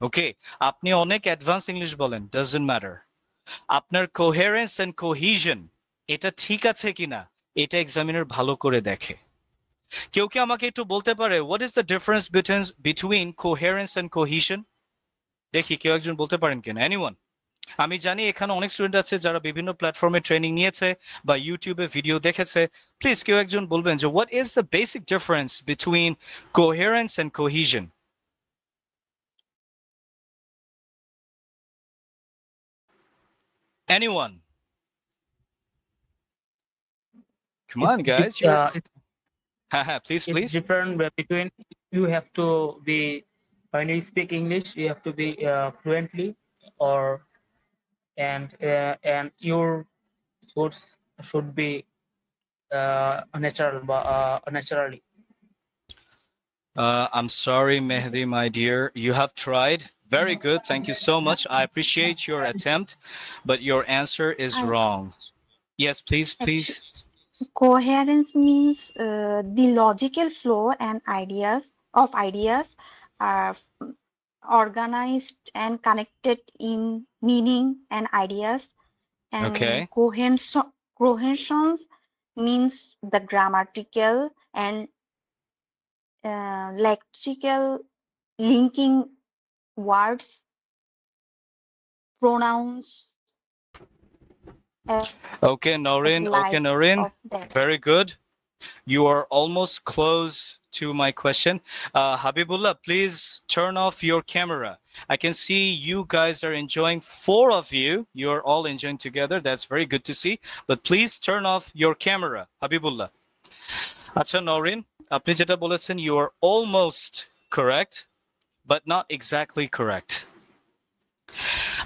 Okay, আপনি অনেক অ্যাডভান্স ইংলিশ বলেন, ডাজন্ট ম্যাটার, আপনার কোহেরেন্স এন্ড কোহিশন এটা ঠিক আছে কিনা এটা এক্সামিনার ভালো করে দেখে। কেউ কি আমাকে একটু বলতে পারে what is the difference between coherence and cohesion? দেখি কেউ একজন বলতে পারেন কিনা? এনিওয়ান? আমি জানি এখানে অনেক স্টুডেন্ট আছে যারা বিভিন্ন প্ল্যাটফর্মে ট্রেনিং নিয়েছে বা ইউটিউবে ভিডিও দেখেছে। প্লিজ কেউ একজন বলবেন যে what is the basic difference between coherence and cohesion? Anyone? Come on, guys. Please, It's please. different between you have to be when you speak English, you have to be fluently, or and your source should be naturally. I'm sorry, Mehdi, my dear. You have tried. Very good. Thank you so much. I appreciate your attempt, but your answer is wrong. Yes, please, please. Coherence means the logical flow and ideas are organized and connected in meaning and ideas. And Okay. cohesions means the grammatical and lexical linking words, pronouns. Okay, Noreen. Okay, Noreen. Very good. You are almost close to my question. Habibullah, please turn off your camera. I can see you guys are enjoying, 4 of you. You are all enjoying together. That's very good to see. But please turn off your camera, Habibullah. Acha Noreen, apni jeta bolechen, you are almost correct, but not exactly correct.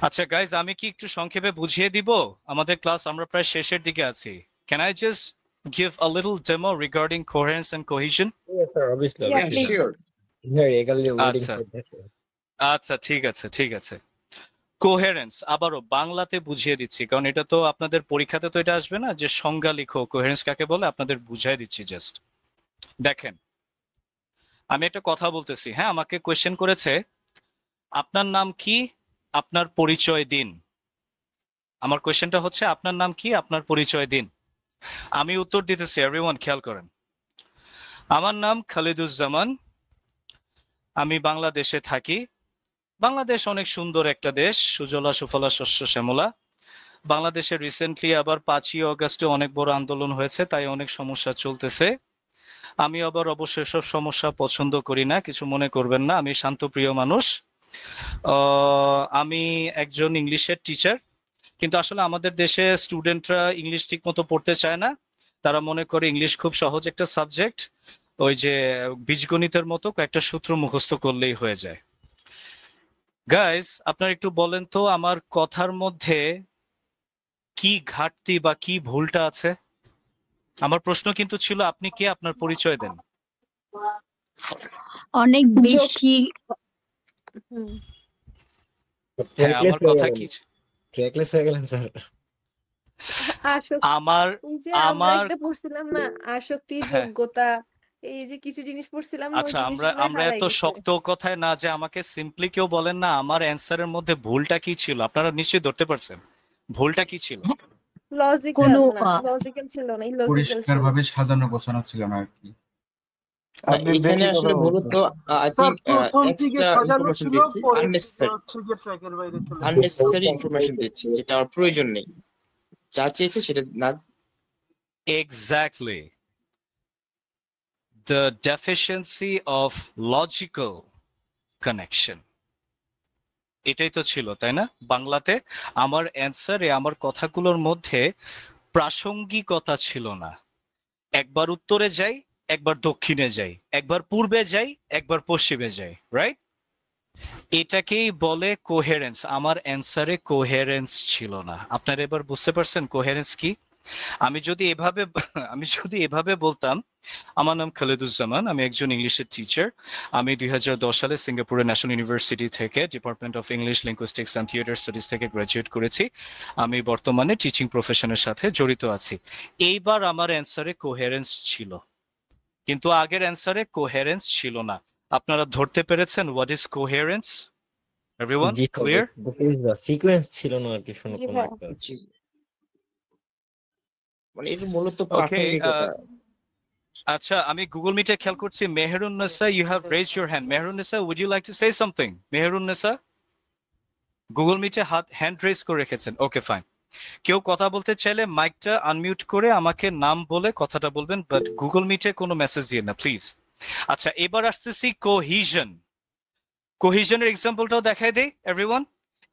আচ্ছা guys, আমি কি একটু সংক্ষেপে বুঝিয়ে দিব? আমাদের class আমরা প্রায় শেষের দিকে আছি। Can I just give a little demo regarding coherence and cohesion? Yes, sir. Obviously. Yeah, sure. Very eagerly waiting আচ্ছা for that. আচ্ছা, ঠিক আছে, ঠিক আছে। কোহেরেন্স আবারও বাংলাতে বুঝিয়ে দিচ্ছি, কারণ এটা তো আপনাদের পরীক্ষাতে তো এটা আসবে না যে সংজ্ঞা লিখো কোহেরেন্স কাকে বলে, আপনাদের বুঝাই দিচ্ছি জাস্ট। দেখেন, আমি একটা কথা বলতেছি, হ্যাঁ, আমাকে কোয়েশ্চেন করেছে আপনার নাম কি, আপনার পরিচয় দিন। আমার কোয়েশ্চেনটা হচ্ছে আপনার নাম কি, আপনার পরিচয় দিন। আমি উত্তর দিতেছি, এভরিওয়ান খেয়াল করেন। আমার নাম খালিদুজ্জামান, আমি বাংলাদেশে থাকি। বাংলাদেশ অনেক সুন্দর একটা দেশ, সুজলা সুফলা শস্য শ্যামলা। বাংলাদেশে রিসেন্টলি আবার 5ই অগস্টে অনেক বড় আন্দোলন হয়েছে, তাই অনেক সমস্যা চলতেছে। আমি আবার অবশ্য এসব সমস্যা পছন্দ করি না, কিছু মনে করবেন না, আমি শান্তপ্রিয় মানুষ। আমি একজন ইংলিশের টিচার, কিন্তু আসলে আমাদের দেশে স্টুডেন্টরা ইংলিশ ঠিক মতো পড়তে চায় না। তারা মনে করে ইংলিশ খুব সহজ একটা সাবজেক্ট, ওই যে বীজগণিতের মতো কয়েকটা সূত্র মুখস্থ করলেই হয়ে যায়। গাইস, আপনারা একটু বলেন তো আমার কথার মধ্যে কি ঘাটতি বা কি ভুলটা আছে? আমার প্রশ্ন কিন্তু ছিল আপনি কে, আপনার পরিচয় দেন। অনেক বেশি হ্যাঁ, আমার কথা কি? ট্র্যাকলেস হয়ে গেলেন স্যার। আমার আমরা একটা পড়ছিলাম না, আসক্তি, যোগ্যতা, এই যে কিছু জিনিস পড়ছিলাম না, ওই আচ্ছা, জিনিসগুলো আমরা এত শক্ত কথায় না যে আমাকে সিম্পলি কেউ বলেন না আমার অ্যানসারের মধ্যে ভুলটা কি ছিল। আপনারা নিশ্চয়ই ধরতে পারছেন ভুলটা কি ছিল। লজিক্যাল ছিল না, ইলজিক্যাল ছিল। পরিষ্কারভাবে সাজানো গোছানো ছিল না আর কি। এখানে আসলে মূলত আই থিংক এক্সট্রা ইনফরমেশন দিচ্ছি, আননেসেসারি ইনফরমেশন দিচ্ছি, যেটা আর প্রয়োজন নেই। যা চেয়েছে সেটা না। Exactly. The deficiency of logical connection. এটাই তো ছিল, তাই না? বাংলাতে আমার অ্যানসারে আমার কথাগুলোর মধ্যে প্রাসঙ্গিকতা ছিল না। একবার উত্তরে যাই, একবার দক্ষিণে যাই, একবার পূর্বে যাই, একবার পশ্চিমে যাই, রাইট? এটাকেই বলে কোহেরেন্স। আমার অ্যানসারে কোহেরেন্স ছিল না। আপনারা এবার বুঝতে পারছেন কোহেরেন্স কি? আমি যদি এভাবে বলতাম, আমার নাম খালিদুজ্জামান, আমি একজন ইংলিশের টিচার, আমি 2010 সালে সিঙ্গাপুরের ন্যাশনাল ইউনিভার্সিটি থেকে department of English, linguistics and theatre studies থেকে গ্রাজুয়েট করেছি। আমি বর্তমানে টিচিং প্রফেশনের সাথে জড়িত আছি। এইবার আমার অ্যানসারে কোহেরেন্স ছিল, কিন্তু আগের অ্যানসারে কোহেরেন্স ছিল না। আপনারা ধরতে পেরেছেন what is coherence? Everyone clear? Sequence ছিল না আর কি, শোনো কোন একটা। মানে এটা মূলত প্রাসঙ্গিকতা। আচ্ছা আমি গুগল মিটে খেয়াল করছি Meherunnesa you have raised your hand. Meherunnesa would you like to say something? Meherunnesa Google মিটে হ্যান্ড রেজ করে রেখেছেন। Okay fine. কেউ কথা বলতে চাইলে মাইকটা আনমিউট করে আমাকে নাম বলে কথাটা বলবেন, বাট গুগল মিটে কোনো মেসেজ দিয়ে না প্লিজ। আচ্ছা এবার আসতেছি কোহিশন। কোহিশনের এক্সাম্পলটাও দেখাই দেই এভরিওয়ান।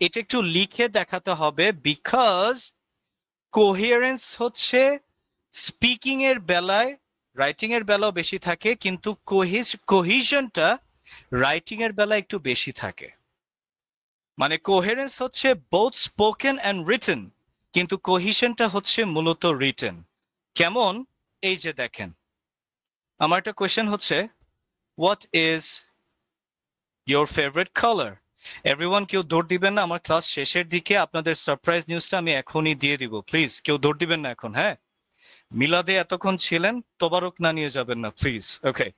এটা একটু লিখে দেখাতে হবে বিকজ কোহিয়ারেন্স হচ্ছে স্পিকিং এর বেলায় রাইটিং এর বেলাও বেশি থাকে, কিন্তু কোহিশনটা রাইটিং এর বেলায় একটু বেশি থাকে। মানে কোহেরেন্স হচ্ছে বোথ স্পোকেন অ্যান্ড রিটেন, কিন্তু কোহিশনটা হচ্ছে মূলত রিটেন। কেমন? এই যে দেখেন আমার একটা কোয়েশ্চেন হচ্ছে what is your favourite colour? Everyone কেউ দৌড় দিবেন না, আমার ক্লাস শেষের দিকে আপনাদের সারপ্রাইজ নিউজটা আমি এখনই দিয়ে দিব, প্লিজ কেউ দৌড় দিবেন না এখন। হ্যাঁ, মিলাদে এতক্ষণ ছিলেন, তোবারক না নিয়ে যাবেন না please. Okay,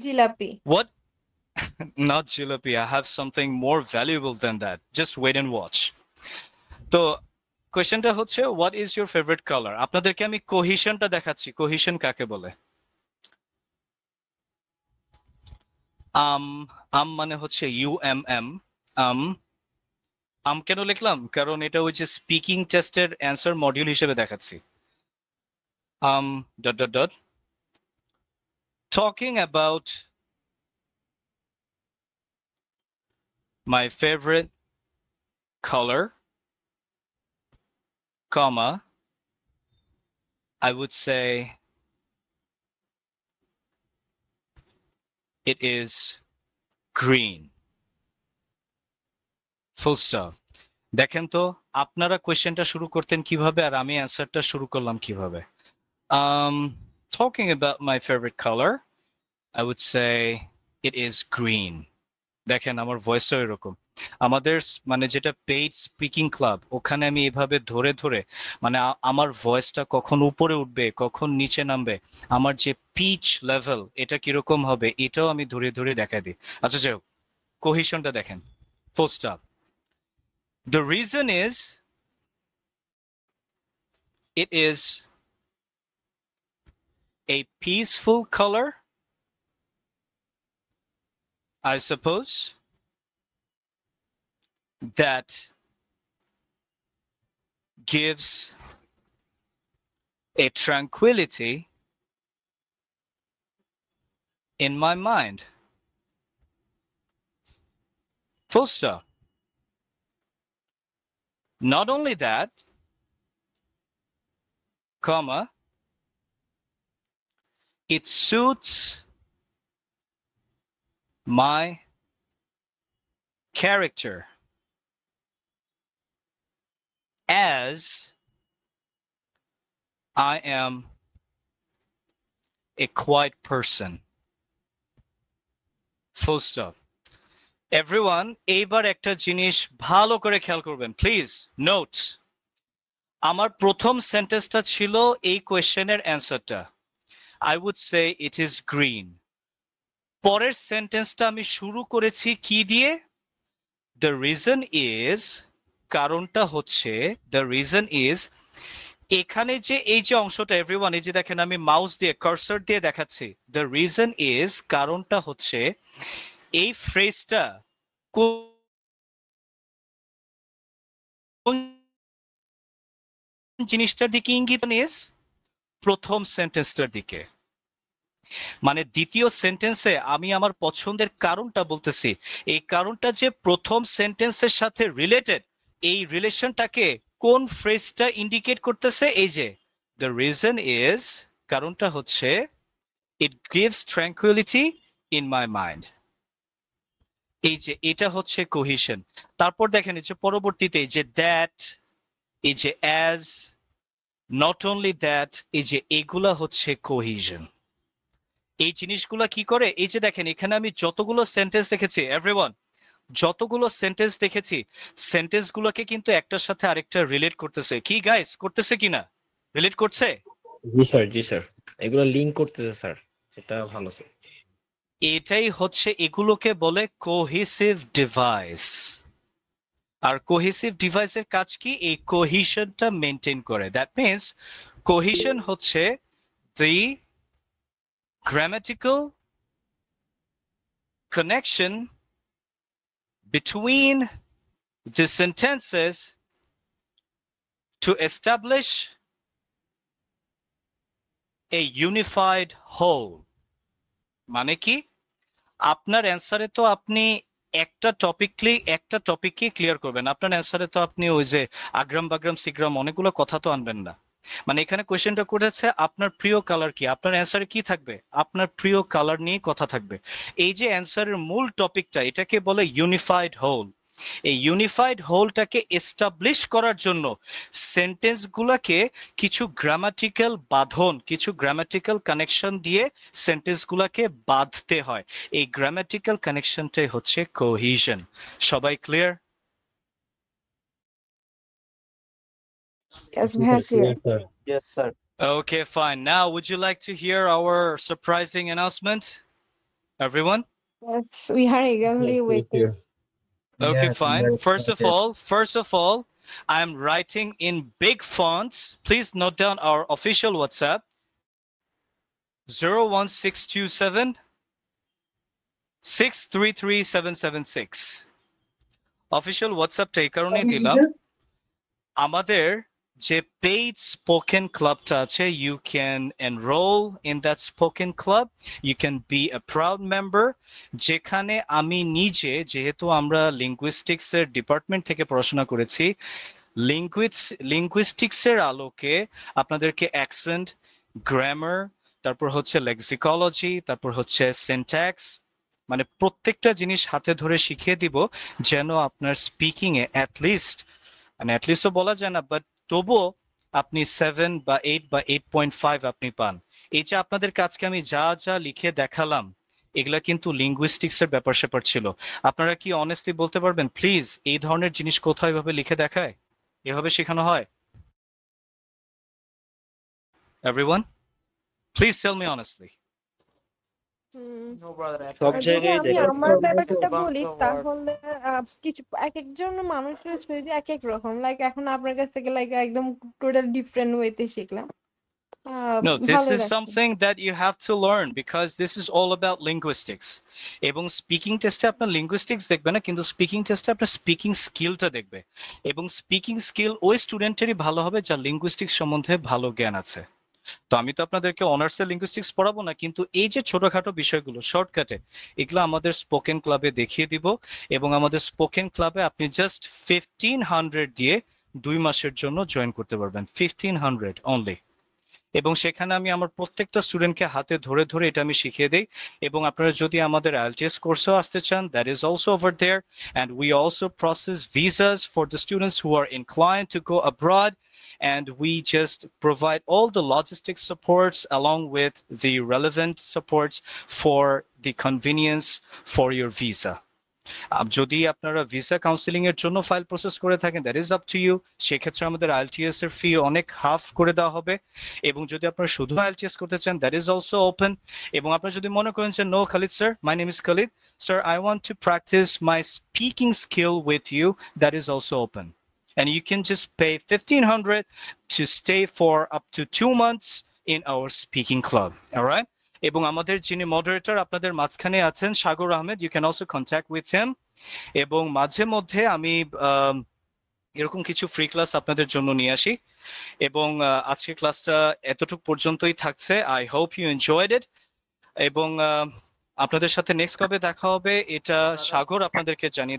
jalebi. what? Not jalebi, I have something more valuable than that, just wait and watch. তো কোয়েশ্চেনটা হচ্ছে what is your favourite colour? আপনাদেরকে আমি কোহিশনটা দেখাচ্ছি, কোহিশন কাকে বলে। আম মানে হচ্ছে UMM। আম কেন লিখলাম? কারণ এটা ওই যে স্পিকিং টেস্টের অ্যান্সার মডিউল হিসেবে দেখাচ্ছি। Dot dot dot talking about my favorite color, comma, I would say it is green. Full stop. দেখেন তো আপনারা কোয়েশ্চেনটা শুরু করতেন কিভাবে আর আমি অ্যান্সারটা শুরু করলাম কিভাবে। Talking about my favorite color, I would say it is green. দেখেন আমার ভয়েসটাও এরকম। আমাদের মানে যেটা পেইড স্পিকিং ক্লাব, ওখানে আমি এভাবে ধরে ধরে মানে আমার ভয়েসটা কখন উপরে উঠবে কখন নিচে নামবে, আমার যে পিচ লেভেল এটা কিরকম হবে এটাও আমি ধরে ধরে দেখাই দিই। আচ্ছা যাই হোক, কোহিশনটা দেখেন, full stop. The reason is it is a peaceful color, I suppose, that gives a tranquility in my mind. Full stop. Not only that, comma, it suits my character as I am a quiet person. Full stop. Everyone, এইবার একটা জিনিস ভালো করে খেয়াল করবেন please. Note, আমার প্রথম সেন্টেন্সটা ছিল এই কোয়েশ্চেনের অ্যান্সারটা, I would say it is green. পরের সেন্টেন্সটা আমি শুরু করেছি কি দিয়ে? The reason is, কারণটা হচ্ছে the reason is, এখানে যে এই যে অংশটা এভরিওয়ান এই যে দেখেন আমি মাউস দিয়ে কার্সর দিয়ে দেখাচ্ছি, the reason is কারণটা হচ্ছে এই ফ্রেজটা কোন জিনিসটার দিকে ইঙ্গিত নিস? প্রথম সেন্টেন্সটার দিকে। মানে দ্বিতীয় সেন্টেন্সে আমি আমার পছন্দের কারণটা বলতেছি, এই কারণটা যে প্রথম সেন্টেন্সের সাথে রিলেটেড, এই রিলেশনটাকে কোন ফ্রেজটা ইন্ডিকেট করতেছে? এই যে the reason is, কারণটা হচ্ছে it gives tranquility in my mind. এই যে এটা হচ্ছে কোহিশন। তারপর দেখেন এই যে পরবর্তীতে এই যে দ্যাট, এই যে অ্যাজ, নট অনলি দ্যাট, এই যে এগুলা হচ্ছে কোহিশন। এই জিনিসগুলা কি করে? এই যে দেখেন এখানে আমি যতগুলো সেন্টেন্স দেখেছি এভরিওয়ান, যতগুলো সেন্টেন্স দেখেছি সেন্টেন্স গুলোকে কিন্তু একটার সাথে আরেকটা রিলেট করতেছে। কি গাইস, করতেছে কিনা? রিলেট করছে? জি স্যার, এগুলো লিংক করতেছে স্যার, এটা ভালো স্যার। এটাই হচ্ছে, এগুলোকে বলে কোহেসিভ ডিভাইস। আর কোহেসিভ ডিভাইসের কাজ কি? এই কোহিশনটা মেনটেন করে। দ্যাট মিন্স কোহিশন হচ্ছে the grammatical connection between the sentences to establish a unified whole. মানে কি আপনার অ্যানসারে তো আপনি একটা টপিকই ক্লিয়ার করবেন, আপনার অ্যানসারে তো আপনি ওই যে আগ্রাম বাগ্রাম সিগ্রাম অনেকগুলো কথা তো আনবেন না। মানে এখানে কোয়েশ্চেনটা করেছে আপনার প্রিয় কালার কি, আপনার অ্যানসারে কি থাকবে, আপনার প্রিয় কালার নিয়ে কথা থাকবে। এই যে অ্যানসারের মূল টপিকটা, এটাকে বলে ইউনিফাইড হোল। এই ইউনিফাইড হোলটাকে এস্টাবলিশ করার জন্য সেন্টেন্সগুলোকে কিছু গ্রামাটিক্যাল বাঁধন, কিছু গ্রামাটিক্যাল কানেকশন দিয়ে সেন্টেন্সগুলোকে বাঁধতে হয়। এই গ্রামাটিক্যাল কানেকশনটাই হচ্ছে কোহিশন। সবাই clear? Yes, very clear. Yes, sir. Okay, fine. Now, would you like to hear our surprising announcement, everyone? Yes, we are eagerly waiting. Okay, Yes, fine. I'm First of all, I'm writing in big fonts. Please note down our official WhatsApp 01627 633776. Official WhatsApp টা এই কারণেই দিলাম, আমাদের যে paid spoken ক্লাবটা আছে, you can enroll in that spoken club, you can be a proud member, যেখানে আমি নিজে, যেহেতু আমরা লিঙ্গুইস্টিক্স এর ডিপার্টমেন্ট থেকে পড়াশোনা করেছি, লিঙ্গুইস্টিক্স এর আলোকে আপনাদেরকে অ্যাকসেন্ট, গ্রামার, তারপর হচ্ছে লেক্সিকোলজি, তারপর হচ্ছে সিনট্যাক্স, মানে প্রত্যেকটা জিনিস হাতে ধরে শিখিয়ে দিব, যেন আপনার স্পিকিং এ অ্যাটলিস্ট তো বলা যায় না, বাট তবুও আপনি 7 বা 8 বা 8.5 আপনি পান। এই যে আপনাদের কাজকে আমি যা যা লিখে দেখালাম, এগুলা কিন্তু লিঙ্গুইস্টিক্স এর ব্যাপার স্যাপার ছিল। আপনারা কি অনেস্টলি বলতে পারবেন প্লিজ, এই ধরনের জিনিস কোথায় এভাবে লিখে দেখায়, এভাবে শেখানো হয়? Everyone, please tell me honestly. No, brother. সব যদি জায়গায় আমি দেখা আমার ব্যাপারটা বলি, তাহলে কিছু এক একজন মানুষের শরীরে এক এক রকম। লাইক এখন আপনার কাছ থেকে লাইক একদম টোটাল ডিফারেন্ট ওয়েতে শিখলাম। No, this ভালোই is লাগছে। something that you have to learn because this is all about linguistics. এবং স্পিকিং টেস্টে আপনার লিঙ্গুইস্টিক্স দেখবে না, কিন্তু স্পিকিং টেস্টে আপনার স্পিকিং স্কিলটা দেখবে। এবং স্পিকিং স্কিল ওই স্টুডেন্টেরই ভালো হবে যার লিঙ্গুইস্টিক্স সম্বন্ধে ভালো জ্ঞান আছে। তো আমি তো আপনাদেরকে অনার্সের লিঙ্গুইস্টিক্স পড়াবো না, কিন্তু এই যে ছোটখাটো বিষয়গুলো শর্টকাটে, এগুলো আমাদের স্পোকেন ক্লাবে দেখিয়ে দিব। এবং আমাদের স্পোকেন ক্লাবে আপনি জাস্ট 1500 দিয়ে 2 মাসের জন্য জয়েন করতে পারবেন, 1500 অনলি। এবং সেখানে আমি আমার প্রত্যেকটা স্টুডেন্টকে হাতে ধরে ধরে এটা আমি শিখিয়ে দেই। এবং আপনারা যদি আমাদের IELTS কোর্সেও আসতে চান, that is also over there, and we also process visas for the students who are inclined to go abroad, and we just provide all the logistic supports along with the relevant supports for the convenience for your visa. যদি আপনারা visa counselling এর জন্য file process করে থাকেন, that is up to you. সেক্ষেত্রে আমাদের IELTS এর ফি অনেক হাফ করে দেওয়া হবে। এবং যদি আপনারা শুধু IELTS করতে চান, দ্যাট ইজ অলসো ওপেন। এবং আপনারা যদি মনে করেন যে no Khalid sir, my name is Khalid sir, I want to practise my speaking skill with you, that is also open. And you can just pay 1500 to stay for up to 2 months in our speaking club. All right? এবং আমাদের যিনি moderator আপনাদের মাঝখানে আছেন, সাগর Ahmed, you can also contact with him. এবং মাঝে মধ্যে আমি এরকম কিছু ফ্রি ক্লাস আপনাদের জন্য নিয়ে আসি। এবং আজকের ক্লাসটা এতটুকু পর্যন্তই থাকছে। I hope you enjoyed it. এবং আপনাদের সাথে নেক্সট কবে দেখা হবে এটা সাগর আপনাদেরকে জানিয়ে